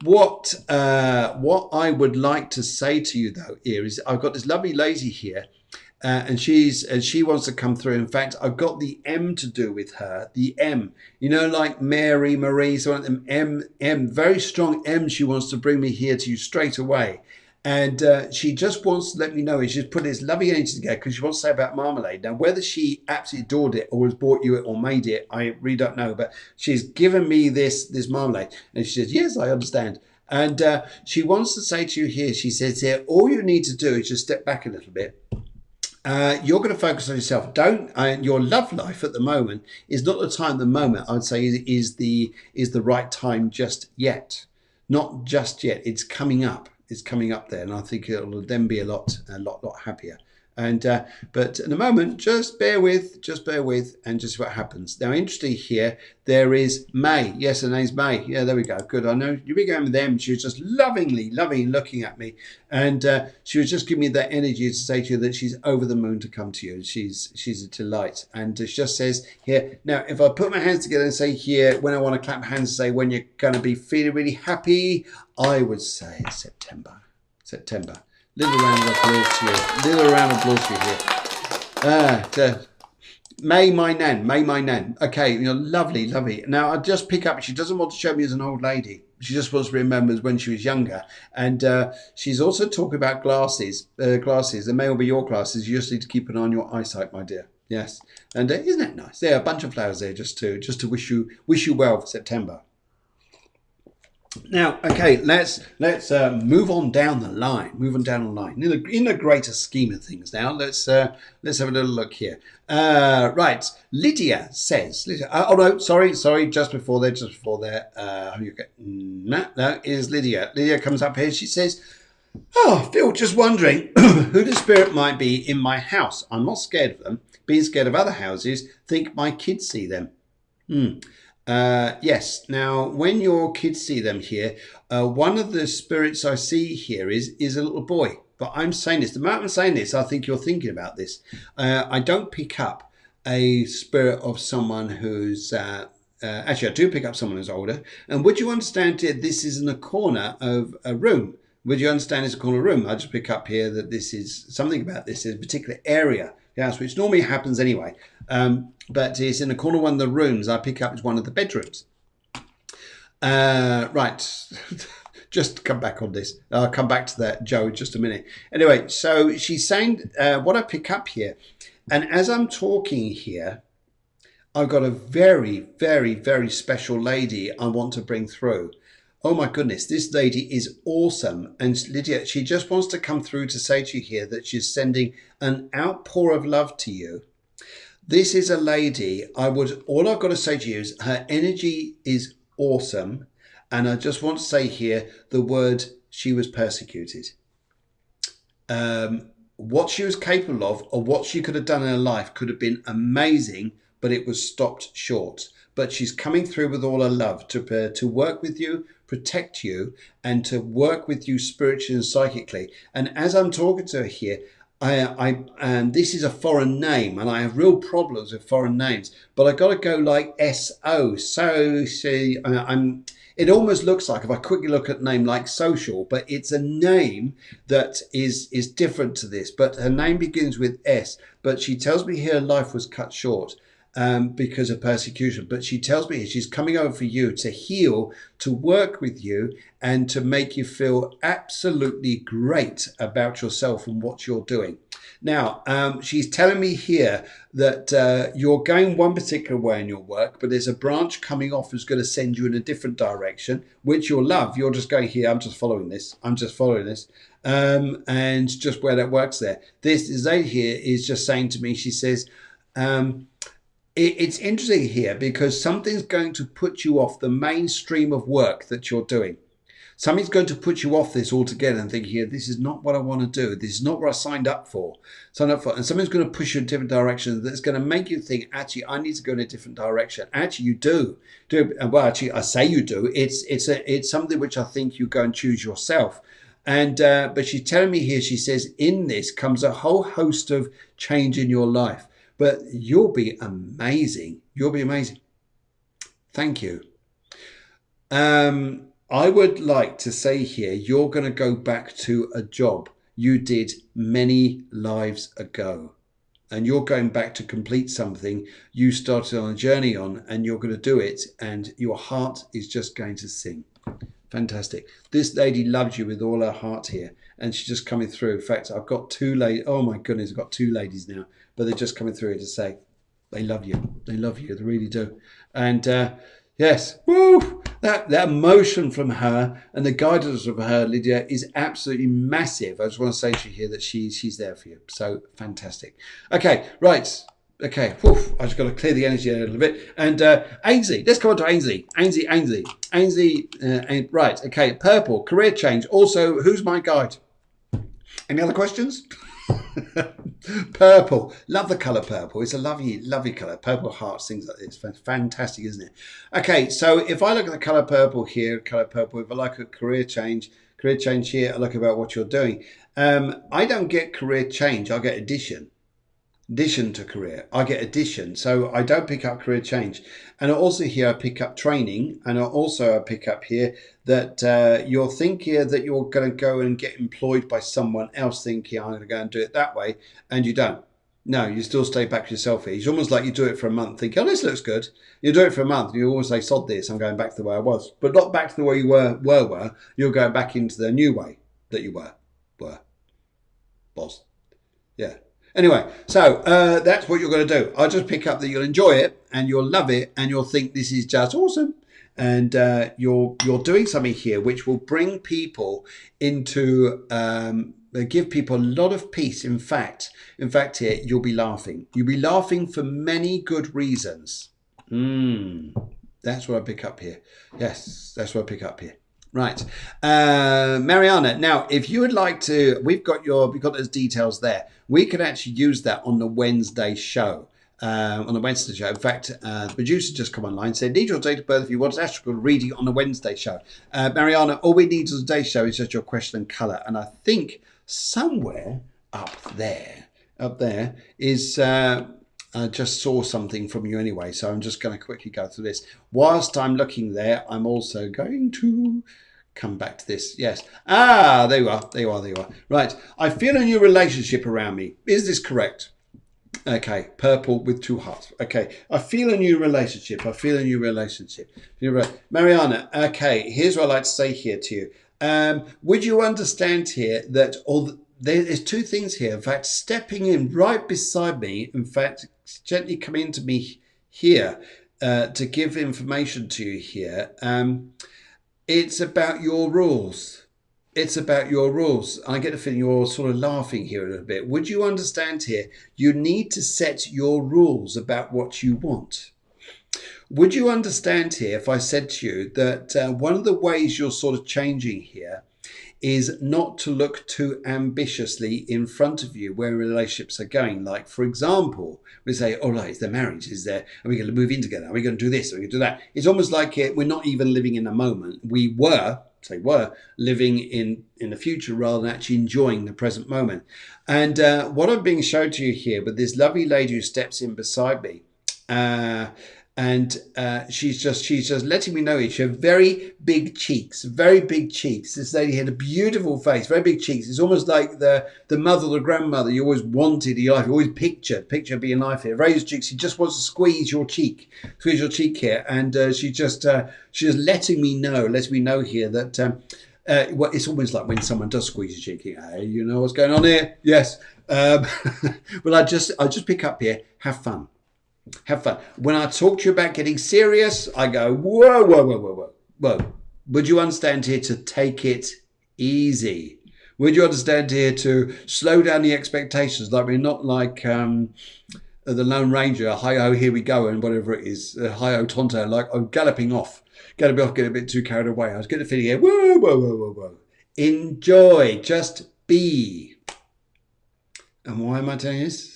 what I would like to say to you, though, here is I've got this lovely lady here, and she wants to come through. In fact, I've got the M to do with her. The M, like Mary, Marie, so M, very strong M. She wants to bring me here to you straight away. And she just wants to let me know, she's put this lovely energy together because she wants to say about marmalade. Now, whether she absolutely adored it or has bought you it or made it, I really don't know. But she's given me this marmalade. And she says, yes, I understand. And she wants to say to you here, she says here, all you need to do is just step back a little bit. You're going to focus on yourself. Your love life at the moment is not the time at the moment, I'd say, is the right time just yet. Not just yet. It's coming up. It's coming up there, and I think it'll then be a lot happier. And but at the moment, just bear with, and just what happens. Now, interesting here, there is May. Yes, her name's May. Yeah, there we go. Good. I know you'll be going with them. She was just loving looking at me, and she was just giving me that energy to say to you that she's over the moon to come to you. She's a delight, and she just says here. Now, if I put my hands together and say here, when I want to clap hands, say when you're going to be feeling really happy, I would say September. Little round of applause to you. Here. May my nan. Okay, lovely. Now, I just pick up, she doesn't want to show me as an old lady. She just wants to remember when she was younger. And she's also talking about glasses. They may all be your glasses. You just need to keep an eye on your eyesight, my dear. Yes. And isn't that nice? There are a bunch of flowers there just to wish you well for September. Now, okay, let's move on down the line. In the greater scheme of things, now let's have a little look here. Right, Lydia says. Oh no, sorry, just before there. No, is Lydia. Lydia comes up here. She says, "Oh, Phil, just wondering who the spirit might be in my house. I'm not scared of them. Being scared of other houses, think my kids see them." Yes. Now, when your kids see them here, one of the spirits I see here is a little boy. But I'm saying this. The moment I'm saying this, I think you're thinking about this. I don't pick up a spirit of someone who's... actually, I do pick up someone who's older. And would you understand it? This is in the corner of a room. Would you understand it's a corner room? I just pick up here that this is something about this is a particular area. Yes, which normally happens anyway. But it's in the corner of one of the rooms. I pick up as one of the bedrooms. Right. Just come back on this. I'll come back to that, Joe, in just a minute. Anyway, so she's saying what I pick up here. And as I'm talking here, I've got a very, very, very special lady I want to bring through. Oh my goodness, this lady is awesome. And Lydia, she just wants to come through to say to you here that she's sending an outpour of love to you. This is a lady, all I've got to say to you is her energy is awesome. And I just want to say here the word, she was persecuted. What she was capable of or what she could have done in her life could have been amazing, but it was stopped short. But she's coming through with all her love to work with you, protect you, and to work with you spiritually and psychically. And as I'm talking to her here, this is a foreign name, and I have real problems with foreign names. But I got to go like S-O. So see, It almost looks like, if I quickly look at a name like Social, but it's a name that is different to this. But her name begins with S. But she tells me here life was cut short because of persecution. But she tells me she's coming over for you to heal, to work with you, and to make you feel absolutely great about yourself and what you're doing. Now, she's telling me here that you're going one particular way in your work, but there's a branch coming off who's going to send you in a different direction, which you'll love. You're just going here, I'm just following this. I'm just following this. And just where that works there. This lady here is just saying to me, she says, it's interesting here because something's going to put you off the mainstream of work that you're doing. Something's going to put you off this altogether and think, here, this is not what I want to do. This is not what I signed up for. And something's going to push you in a different direction that's going to make you think, actually, I need to go in a different direction. Actually, you do. Well, actually, I say you do. It's something which I think you go and choose yourself. And but she's telling me here, she says, in this comes a whole host of change in your life. But you'll be amazing. You'll be amazing. Thank you. I would like to say here, you're going to go back to a job you did many lives ago. And you're going back to complete something you started on a journey on, and you're going to do it. And your heart is just going to sing. Fantastic. This lady loves you with all her heart here. And she's just coming through. In fact, I've got two ladies. Oh my goodness, I've got two ladies now. But they're just coming through to say, they love you. They love you. They really do. And yes, woo! That emotion from her and the guidance of her, Lydia, is absolutely massive. I just want to say to you here that she's there for you. So fantastic. Okay, right. Okay, whew, I just got to clear the energy a little bit. And Ainsley, let's come on to Ainsley. Ainsley, right, okay, purple, career change. Also, who's my guide? Any other questions? Purple, love the color purple. It's a lovely color. Purple hearts, things like this. Fantastic, isn't it? Okay, so if I look at the color purple here, if I like a career change here, I look about what you're doing. I don't get career change, I get addition to career. I get addition, so I don't pick up career change. And also here I pick up training, and I pick up here that you'll think here that you're going to go and get employed by someone else, thinking I'm going to go and do it that way, and you don't. No, you still stay back yourself here. It's almost like you do it for a month, thinking, oh, this looks good. You do it for a month, you always say, sod this, I'm going back to the way I was. But not back to the way you were. You're going back into the new way that you were. Yeah. Anyway, so that's what you're going to do. I'll just pick up that you'll enjoy it and you'll love it and you'll think this is just awesome. And you're doing something here which will bring people into, give people a lot of peace. In fact, here, you'll be laughing. You'll be laughing for many good reasons. That's what I pick up here. Yes, that's what I pick up here. Right, Mariana. Now, if you would like to, we've got those details there. We could actually use that on the Wednesday show. In fact, the producer just come online and said, need your date of birth if you want an astrological reading on the Wednesday show. Mariana, all we need on today's show is just your question and colour. And I think somewhere up there is, I just saw something from you anyway. So I'm just going to quickly go through this. Whilst I'm looking there, I'm also going to come back to this. Yes. There you are. Right. I feel a new relationship around me. Is this correct? Okay. Purple with two hearts. Okay. I feel a new relationship. Mariana. Okay. Here's what I'd like to say here to you. Would you understand here that there's two things here. In fact, stepping in right beside me, in fact, gently coming to me here to give information to you here. It's about your rules. I get the feeling you're sort of laughing here a little bit. Would you understand here? You need to set your rules about what you want. Would you understand here if I said to you that one of the ways you're sort of changing here is not to look too ambitiously in front of you where relationships are going. Like, for example, we say, all right, is there marriage? Are we going to move in together? Are we going to do this? Are we going to do that? It's almost like we're not even living in the moment. We were say were, living in the future rather than actually enjoying the present moment. And what I'm being shown to you here, but this lovely lady who steps in beside me, and she's just letting me know she had very big cheeks, very big cheeks. This lady had a beautiful face, very big cheeks. It's almost like the mother or the grandmother you always wanted in your life, you always picture being life here. Raised cheeks. She just wants to squeeze your cheek here, and she's just letting me know here that well, it's almost like when someone does squeeze your cheek. Hey, you know what's going on here? Yes. Well, I just pick up here. Have fun. Have fun. When I talk to you about getting serious, I go, whoa, whoa, whoa, whoa, whoa, whoa. Would you understand here to take it easy? Would you understand here to slow down the expectations? Like we're not like the Lone Ranger, hi-ho, here we go, and whatever it is, hi-ho, tonto, like I'm galloping off, getting a bit too carried away. I was getting a feeling here, whoa, whoa, whoa, whoa, whoa. Enjoy, just be. And why am I telling you this?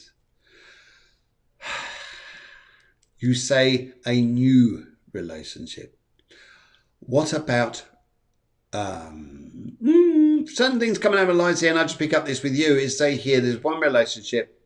You say a new relationship. What about certain things coming out of lines here, and I just pick up this with you, is say here there's one relationship,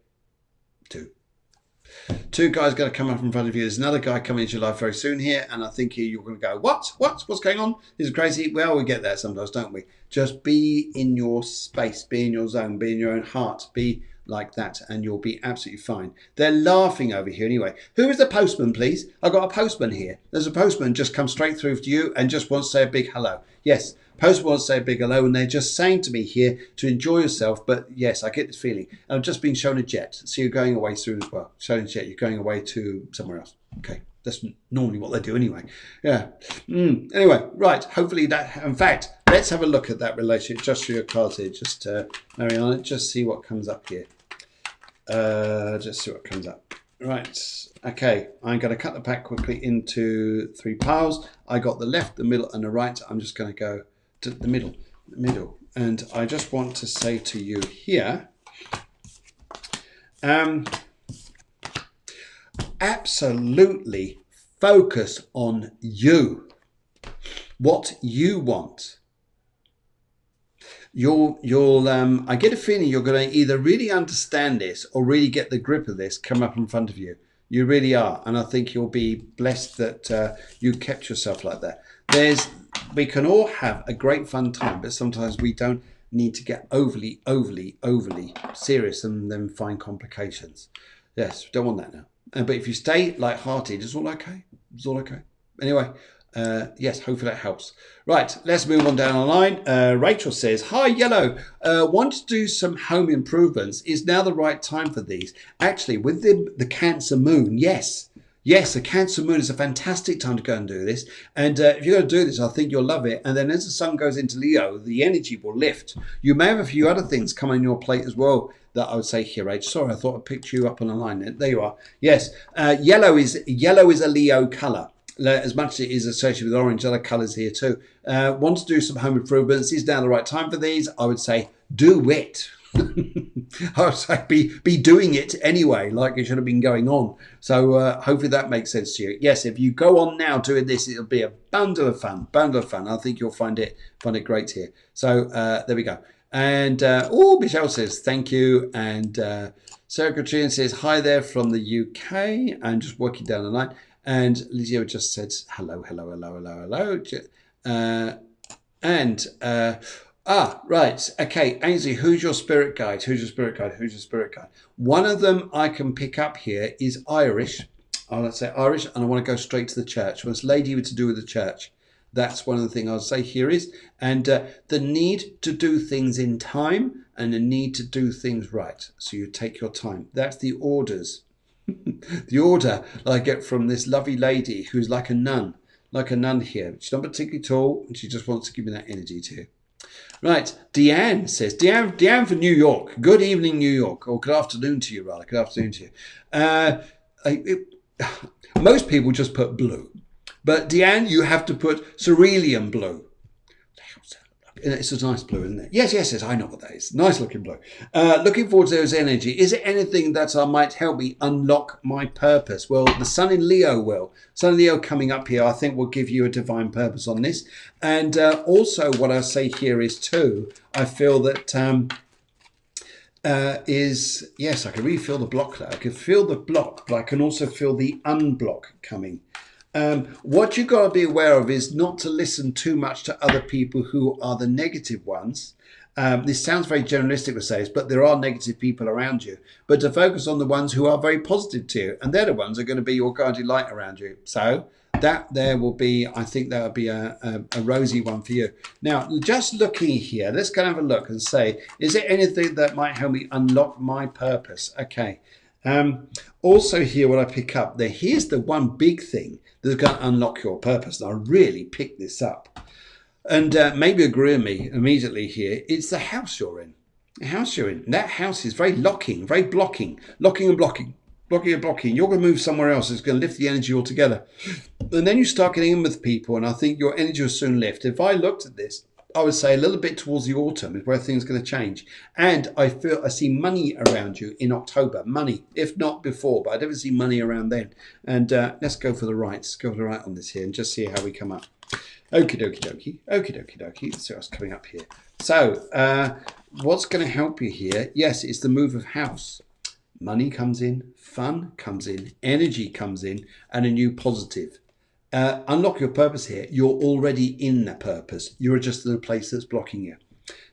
two guys going to come up in front of you. There's another guy coming into your life very soon here, and I think here you're going to go, what's going on? This is crazy. Well, we get that sometimes, don't we? Just be in your space, be in your zone, be in your own heart, be like that, and you'll be absolutely fine. They're laughing over here anyway. Who is the postman, please? I've got a postman here. There's a postman just come straight through to you and just wants to say a big hello. Yes, postman wants to say a big hello, and they're just saying to me here to enjoy yourself. But yes, I get this feeling. And I've just been shown a jet, so you're going away soon as well. Shown a jet, you're going away to somewhere else. Okay, that's normally what they do anyway. Yeah. Anyway, right. Hopefully that. In fact, let's have a look at that relationship just for your cards here. Just Mariana, just see what comes up here. Just see what comes up. Right. Okay. I'm going to cut the pack quickly into 3 piles. I got the left, the middle, and the right. I'm just going to go to the middle. And I just want to say to you here, absolutely focus on you, what you want. I get a feeling you're going to either really understand this or really get the grip of this come up in front of you. You really are. And I think you'll be blessed that you kept yourself like that. We can all have a great fun time, but sometimes we don't need to get overly serious and then find complications. Yes, don't want that now. But if you stay light-hearted, it's all okay. It's all okay. Anyway, yes, hopefully that helps. Right, let's move on down the line. Rachel says, hi, Yellow. Want to do some home improvements. Is now the right time for these? Actually, with the Cancer moon, yes. Yes, a Cancer moon is a fantastic time to go and do this. And if you're going to do this, I think you'll love it. And then as the sun goes into Leo, the energy will lift. You may have a few other things come on your plate as well that I would say here, Rach. Sorry, I thought I picked you up on a line. There you are. Yes, yellow is a Leo colour. As much as it is associated with orange, other colours here too. Want to do some home improvements? Is now the right time for these? I would say do it. I would say be doing it anyway, like it should have been going on. So hopefully that makes sense to you. Yes, if you go on now doing this, it'll be a bundle of fun. I think you'll find it great here. So there we go. And Michelle says thank you. And Sarah Katrina says hi there from the UK. I'm just working down the line. And Lizio just said hello. Right. Okay, Ainsley, who's your spirit guide? One of them I can pick up here is Irish. Let's say Irish, and I want to go straight to the church. Well, it's lady to do with the church. That's one of the things I'll say here is. And the need to do things in time and the need to do things right. So you take your time. That's the orders. The order I get from this lovely lady who's like a nun here. She's not particularly tall, and she just wants to give me that energy too. Right, Deanne says, Deanne from New York. Good evening, New York, or good afternoon to you, rather. Good afternoon to you. Most people just put blue, but Deanne, you have to put cerulean blue. It's a nice blue, isn't it? Yes, yes, yes. I know what that is. Nice looking blue. Looking forward to those energy. Is it anything that might help me unlock my purpose? Well, the Sun in Leo will. Sun in Leo coming up here, I think, will give you a divine purpose on this. And also, what I say here is too, I feel that yes, I can really feel the block there. I can feel the block, but I can also feel the unblock coming. What you've got to be aware of is not to listen too much to other people who are the negative ones. This sounds very generalistic to say this, but there are negative people around you. But to focus on the ones who are very positive to you, and they're the ones who are going to be your guiding light around you. So that there will be, I think that will be a rosy one for you. Now, just looking here, let's go and have a look and say, is there anything that might help me unlock my purpose? Okay. Also here, what I pick up there, here's the one big thing that's going to unlock your purpose. And I really picked this up. And maybe agree with me immediately here. It's the house you're in. The house you're in. That house is very locking, very blocking, locking and blocking, blocking and blocking. You're going to move somewhere else. It's going to lift the energy altogether. And then you start getting in with people, and I think your energy will soon lift. If I looked at this, I would say a little bit towards the autumn is where things are going to change. And I see money around you in October. Money, if not before, but I don't see money around then. And let's go for the right. Let's go for the right on this here and just see how we come up. Okie dokie dokie. Okie dokie dokie. Let's see what's coming up here. So what's going to help you here? Yes, it's the move of house. Money comes in, fun comes in, energy comes in, and a new positive. Unlock your purpose here. You're already in the purpose. You're just in a place that's blocking you.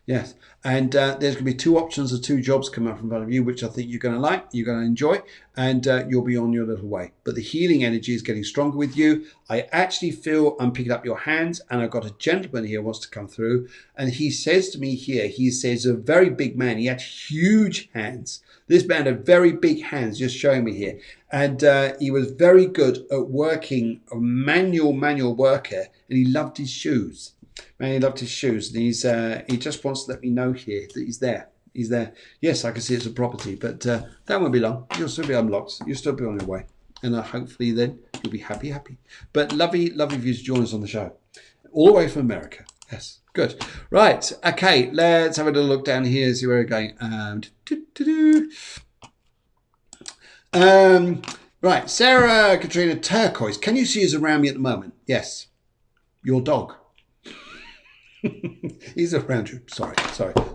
Yes. And there's going to be two options of two jobs coming up in front of you, which I think you're going to like, you're going to enjoy, and you'll be on your little way. But the healing energy is getting stronger with you. I actually feel I'm picking up your hands, and I've got a gentleman here who wants to come through. And he says to me here, he says, a very big man. He had huge hands. This man had very big hands, just showing me here. And he was very good at working, a manual worker, and he loved his shoes. Man, he loved his shoes. And he just wants to let me know here that he's there. He's there. Yes, I can see it's a property, but that won't be long. You'll still be unlocked. You'll still be on your way. And hopefully then you'll be happy. But lovely of you to join us on the show. All the way from America. Yes, good. Right, okay, let's have a little look down here, see where we're going. Right, Sarah Katrina Turquoise, can you see us around me at the moment? Yes. Your dog. He's around you. Sorry.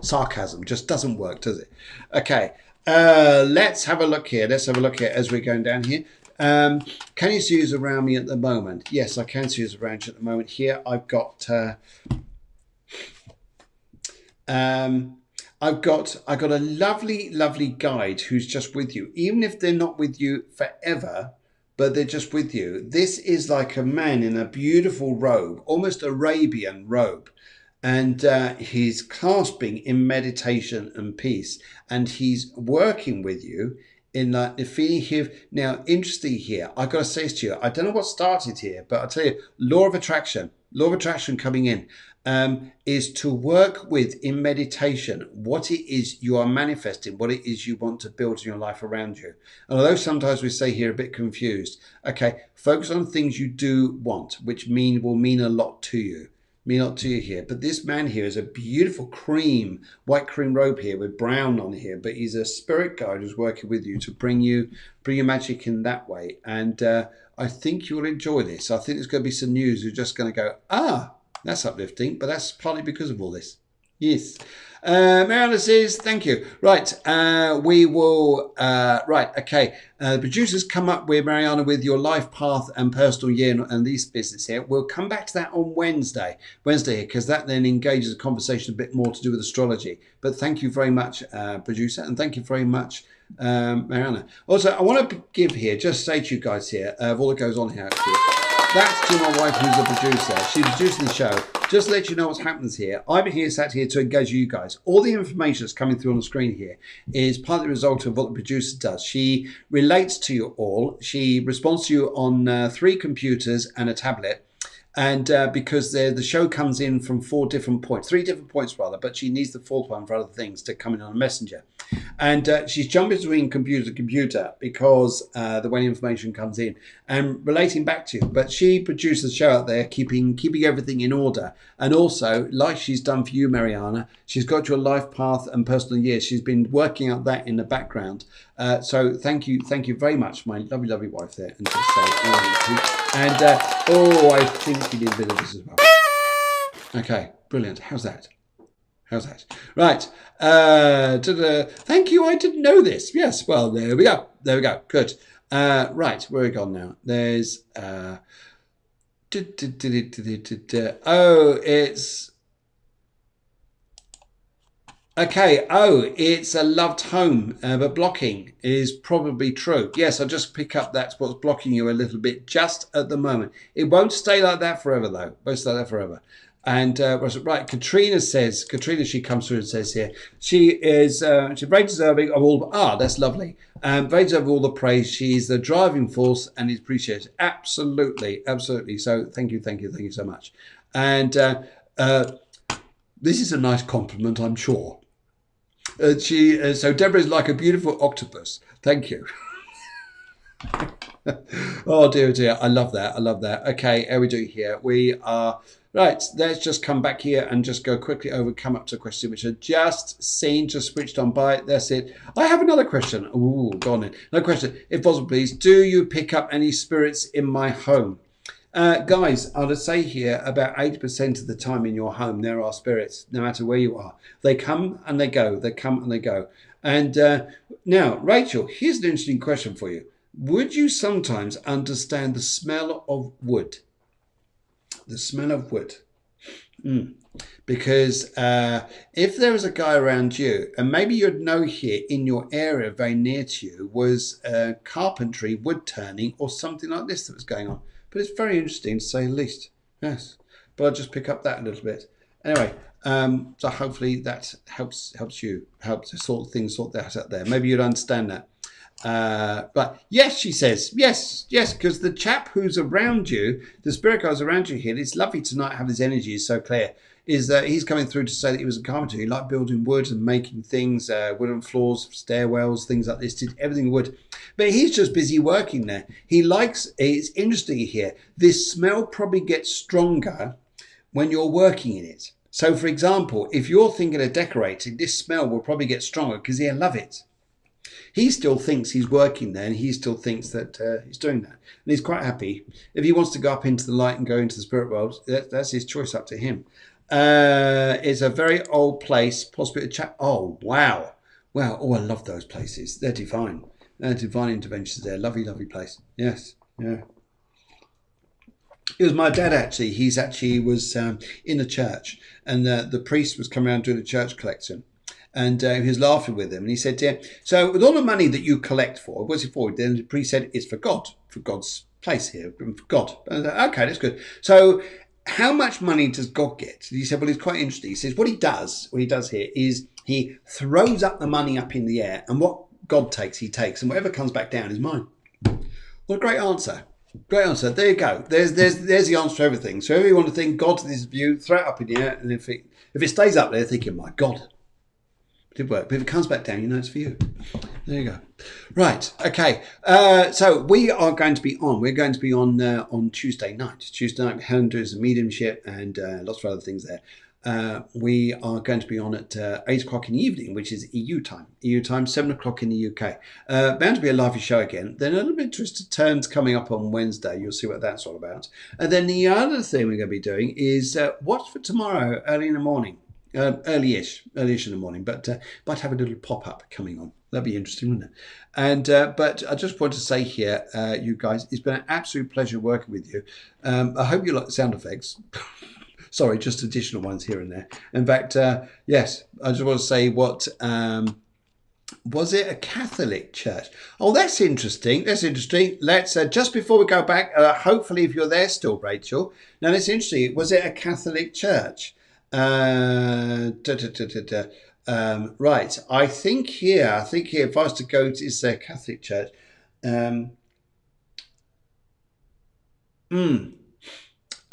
Sarcasm just doesn't work, does it? Okay, let's have a look here. Let's have a look here as we're going down here. Can you see us around me at the moment? Yes, I can see us around you at the moment. Here I've got a lovely guide who's just with you, even if they're not with you forever, but they're just with you. This is like a man in a beautiful robe, almost Arabian robe. And he's clasping in meditation and peace, and he's working with you in like the feeling here. Now, interesting here, I've got to say this to you, I don't know what started here, but I'll tell you, law of attraction coming in is to work with in meditation what it is you are manifesting, what it is you want to build in your life around you. And although sometimes we say here a bit confused, okay, focus on things you do want, which will mean a lot to you. Here, but this man here is a beautiful white cream robe here with brown on here, but he's a spirit guide who's working with you to bring your magic in that way. And I think you'll enjoy this. I think there's going to be some news. You're just going to go, that's uplifting, but that's partly because of all this. Yes. Mariana says, thank you. Right. We will, right. Okay. The producers come up with Mariana with your life path and personal year and these business here. We'll come back to that on Wednesday here, because that then engages a conversation a bit more to do with astrology. But thank you very much, producer. And thank you very much, Mariana. Also, I want to give here, just say to you guys here, of all that goes on here, actually, that's to my wife who's a producer. She's producing the show. Just to let you know what happens here. I'm here, sat here to engage you guys. All the information that's coming through on the screen here is partly the result of what the producer does. She relates to you all. She responds to you on 3 computers and a tablet. And because the show comes in from 3 different points rather, but she needs the fourth one for other things to come in on a messenger. And she's jumping between computer to computer because the when information comes in and relating back to you. But she produces a show out there, keeping everything in order. And also, like she's done for you, Mariana, she's got your life path and personal years. She's been working out that in the background. So thank you very much, my lovely wife there. And just say, I think you did a bit of this as well. Okay, brilliant. How's that? Right. Thank you. I didn't know this. Yes. Well, there we go. Good. Right. Where are we gone now? There's. Oh, it's. Okay. Oh, it's a loved home, but blocking is probably true. Yes, I'll just pick up that's what's blocking you a little bit just at the moment. It won't stay like that forever, though. Won't stay like that forever. And right, Katrina, she comes through and says here, she's very deserving of all. That's lovely. Very deserving of all the praise. She's the driving force and is appreciated. Absolutely. So thank you so much. And this is a nice compliment, I'm sure. So Deborah is like a beautiful octopus. Thank you. Oh dear. I love that. Okay, how we do here? We are right. Let's just come back here and just go quickly over, come up to a question which I just seen, just switched on by. That's it. I have another question. Ooh, gone in. Another question, if possible, please. Do you pick up any spirits in my home? Guys, I'll just say here, about 80% of the time in your home, there are spirits, no matter where you are. They come and they go. And now, Rachel, here's an interesting question for you. Would you sometimes understand the smell of wood? The smell of wood. Because if there was a guy around you, and maybe you'd know here in your area very near to you, was carpentry, wood turning, or something like this that was going on. But it's very interesting to say the least. Yes. But I'll just pick up that a little bit. Anyway, so hopefully that helps to sort that out there. Maybe you'd understand that. But yes, she says, yes, because the chap who's around you, the spirit guy who's around you here, it's lovely to not have his energy is so clear, is that he's coming through to say that he was a carpenter. He liked building wood and making things, wooden floors, stairwells, things like this, did everything wood. But he's just busy working there. It's interesting here, this smell probably gets stronger when you're working in it. So for example, if you're thinking of decorating, this smell will probably get stronger because he'll love it. He still thinks he's working there and he still thinks that he's doing that. And he's quite happy. If he wants to go up into the light and go into the spirit world, that's his choice, up to him. It's a very old place, possibly a chat. Oh, wow. Oh, I love those places. They're divine. Divine interventions there. Lovely place. Yes. Yeah. It was my dad, actually. He was in a church and the priest was coming around doing a church collection. And he was laughing with him. And he said, yeah, so with all the money that you collect for, what's it for? Then the priest said, it's for God, for God's place here, for God. And I said, okay, that's good. So how much money does God get? And he said, well, it's quite interesting. He says, what he does here is he throws up the money up in the air, and what God takes, he takes, and whatever comes back down is mine. What a great answer. Great answer. There you go. There's the answer to everything. So if you want to think God's this view, throw it up in the air, and if it stays up there, thinking, my God, did work. But if it comes back down, you know it's for you. There you go. Right. Okay. So we are going to be on. We're going to be on Tuesday night. Helen does a mediumship and lots of other things there. We are going to be on at 8 o'clock in the evening, which is EU time, 7 o'clock in the UK. Bound to be a lively show again. Then a little bit of Twisted Turns coming up on Wednesday. You'll see what that's all about. And then the other thing we're going to be doing is what's for tomorrow early in the morning. Early-ish in the morning, but might have a little pop-up coming on. That'd be interesting, wouldn't it? And but I just want to say here, you guys, it's been an absolute pleasure working with you. I hope you like the sound effects. Sorry, just additional ones here and there. In fact, yes, I just want to say what was it a Catholic church? Oh, that's interesting. Let's just before we go back, hopefully if you're there still, Rachel. Now, that's interesting. Was it a Catholic church? Right. I think here, if I was to go to it's a Catholic church.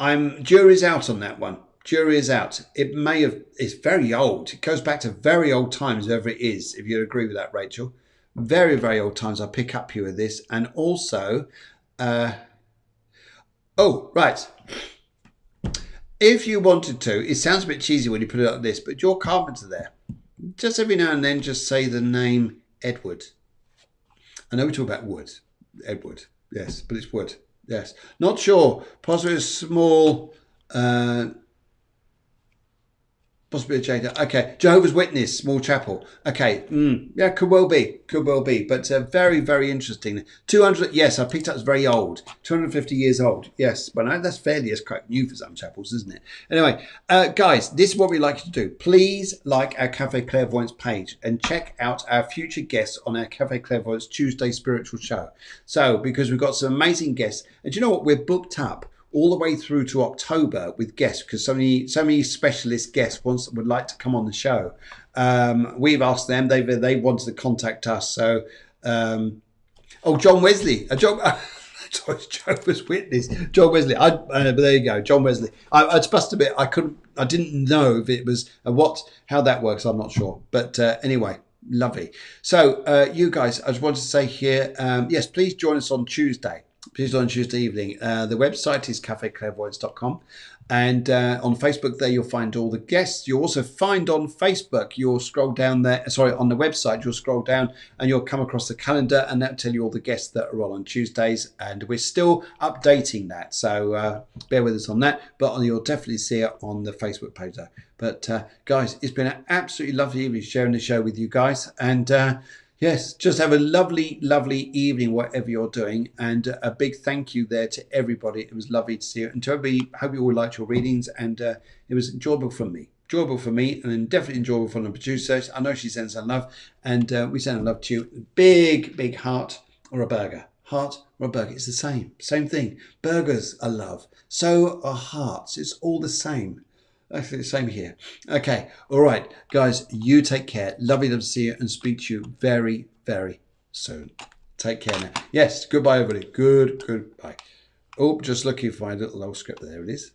Jury's out on that one. Jury is out. It may have. It's very old. It goes back to very old times, whoever it is. If you agree with that, Rachel. Very, very old times. I pick up you with this, and also, oh right. If you wanted to, it sounds a bit cheesy when you put it like this, but your carpenter there, just every now and then, just say the name Edward. I know we talk about wood, Edward. Yes, but it's wood. Yes, not sure. Possibly a small. Possibly a jade. Okay, Jehovah's Witness, small chapel. Okay, yeah, could well be, but very, very interesting. 200. Yes, I picked up. It's very old. 250 years old. Yes, but that's fairly as quite new for some chapels, isn't it? Anyway, guys, this is what we like you to do. Please like our Cafe Clairvoyance page and check out our future guests on our Cafe Clairvoyance Tuesday spiritual show. So, because we've got some amazing guests, and do you know what? We're booked up all the way through to October with guests, because so many specialist guests would like to come on the show. We've asked them; they wanted to contact us. So, John Wesley, Jehovah's Witness, John Wesley. But there you go, John Wesley. I must admit, I didn't know if it was how that works. I'm not sure, but anyway. Lovely. So, you guys, I just wanted to say here, yes, please join us on Tuesday. Please on Tuesday evening. The website is cafeclairvoyance.com. And on Facebook there, you'll find all the guests. You'll also find on Facebook, you'll scroll down there. Sorry, on the website, you'll scroll down and you'll come across the calendar, and that'll tell you all the guests that are on Tuesdays. And we're still updating that. So bear with us on that. But you'll definitely see it on the Facebook page there. But guys, it's been an absolutely lovely evening sharing the show with you guys. And yes, just have a lovely, lovely evening, whatever you're doing. And a big thank you there to everybody. It was lovely to see you. And to everybody, hope you all liked your readings. And it was enjoyable for me. Enjoyable for me, and definitely enjoyable for the producer. I know she sends her love. And we send her love to you. Big, big heart or a burger. Heart or a burger. It's the same. Same thing. Burgers are love. So are hearts. It's all the same. Actually, the same here. Okay. All right, guys, you take care. Lovely to see you and speak to you very, very soon. Take care now. Yes, goodbye, everybody. Goodbye. Oh, just looking for my little old script. There it is.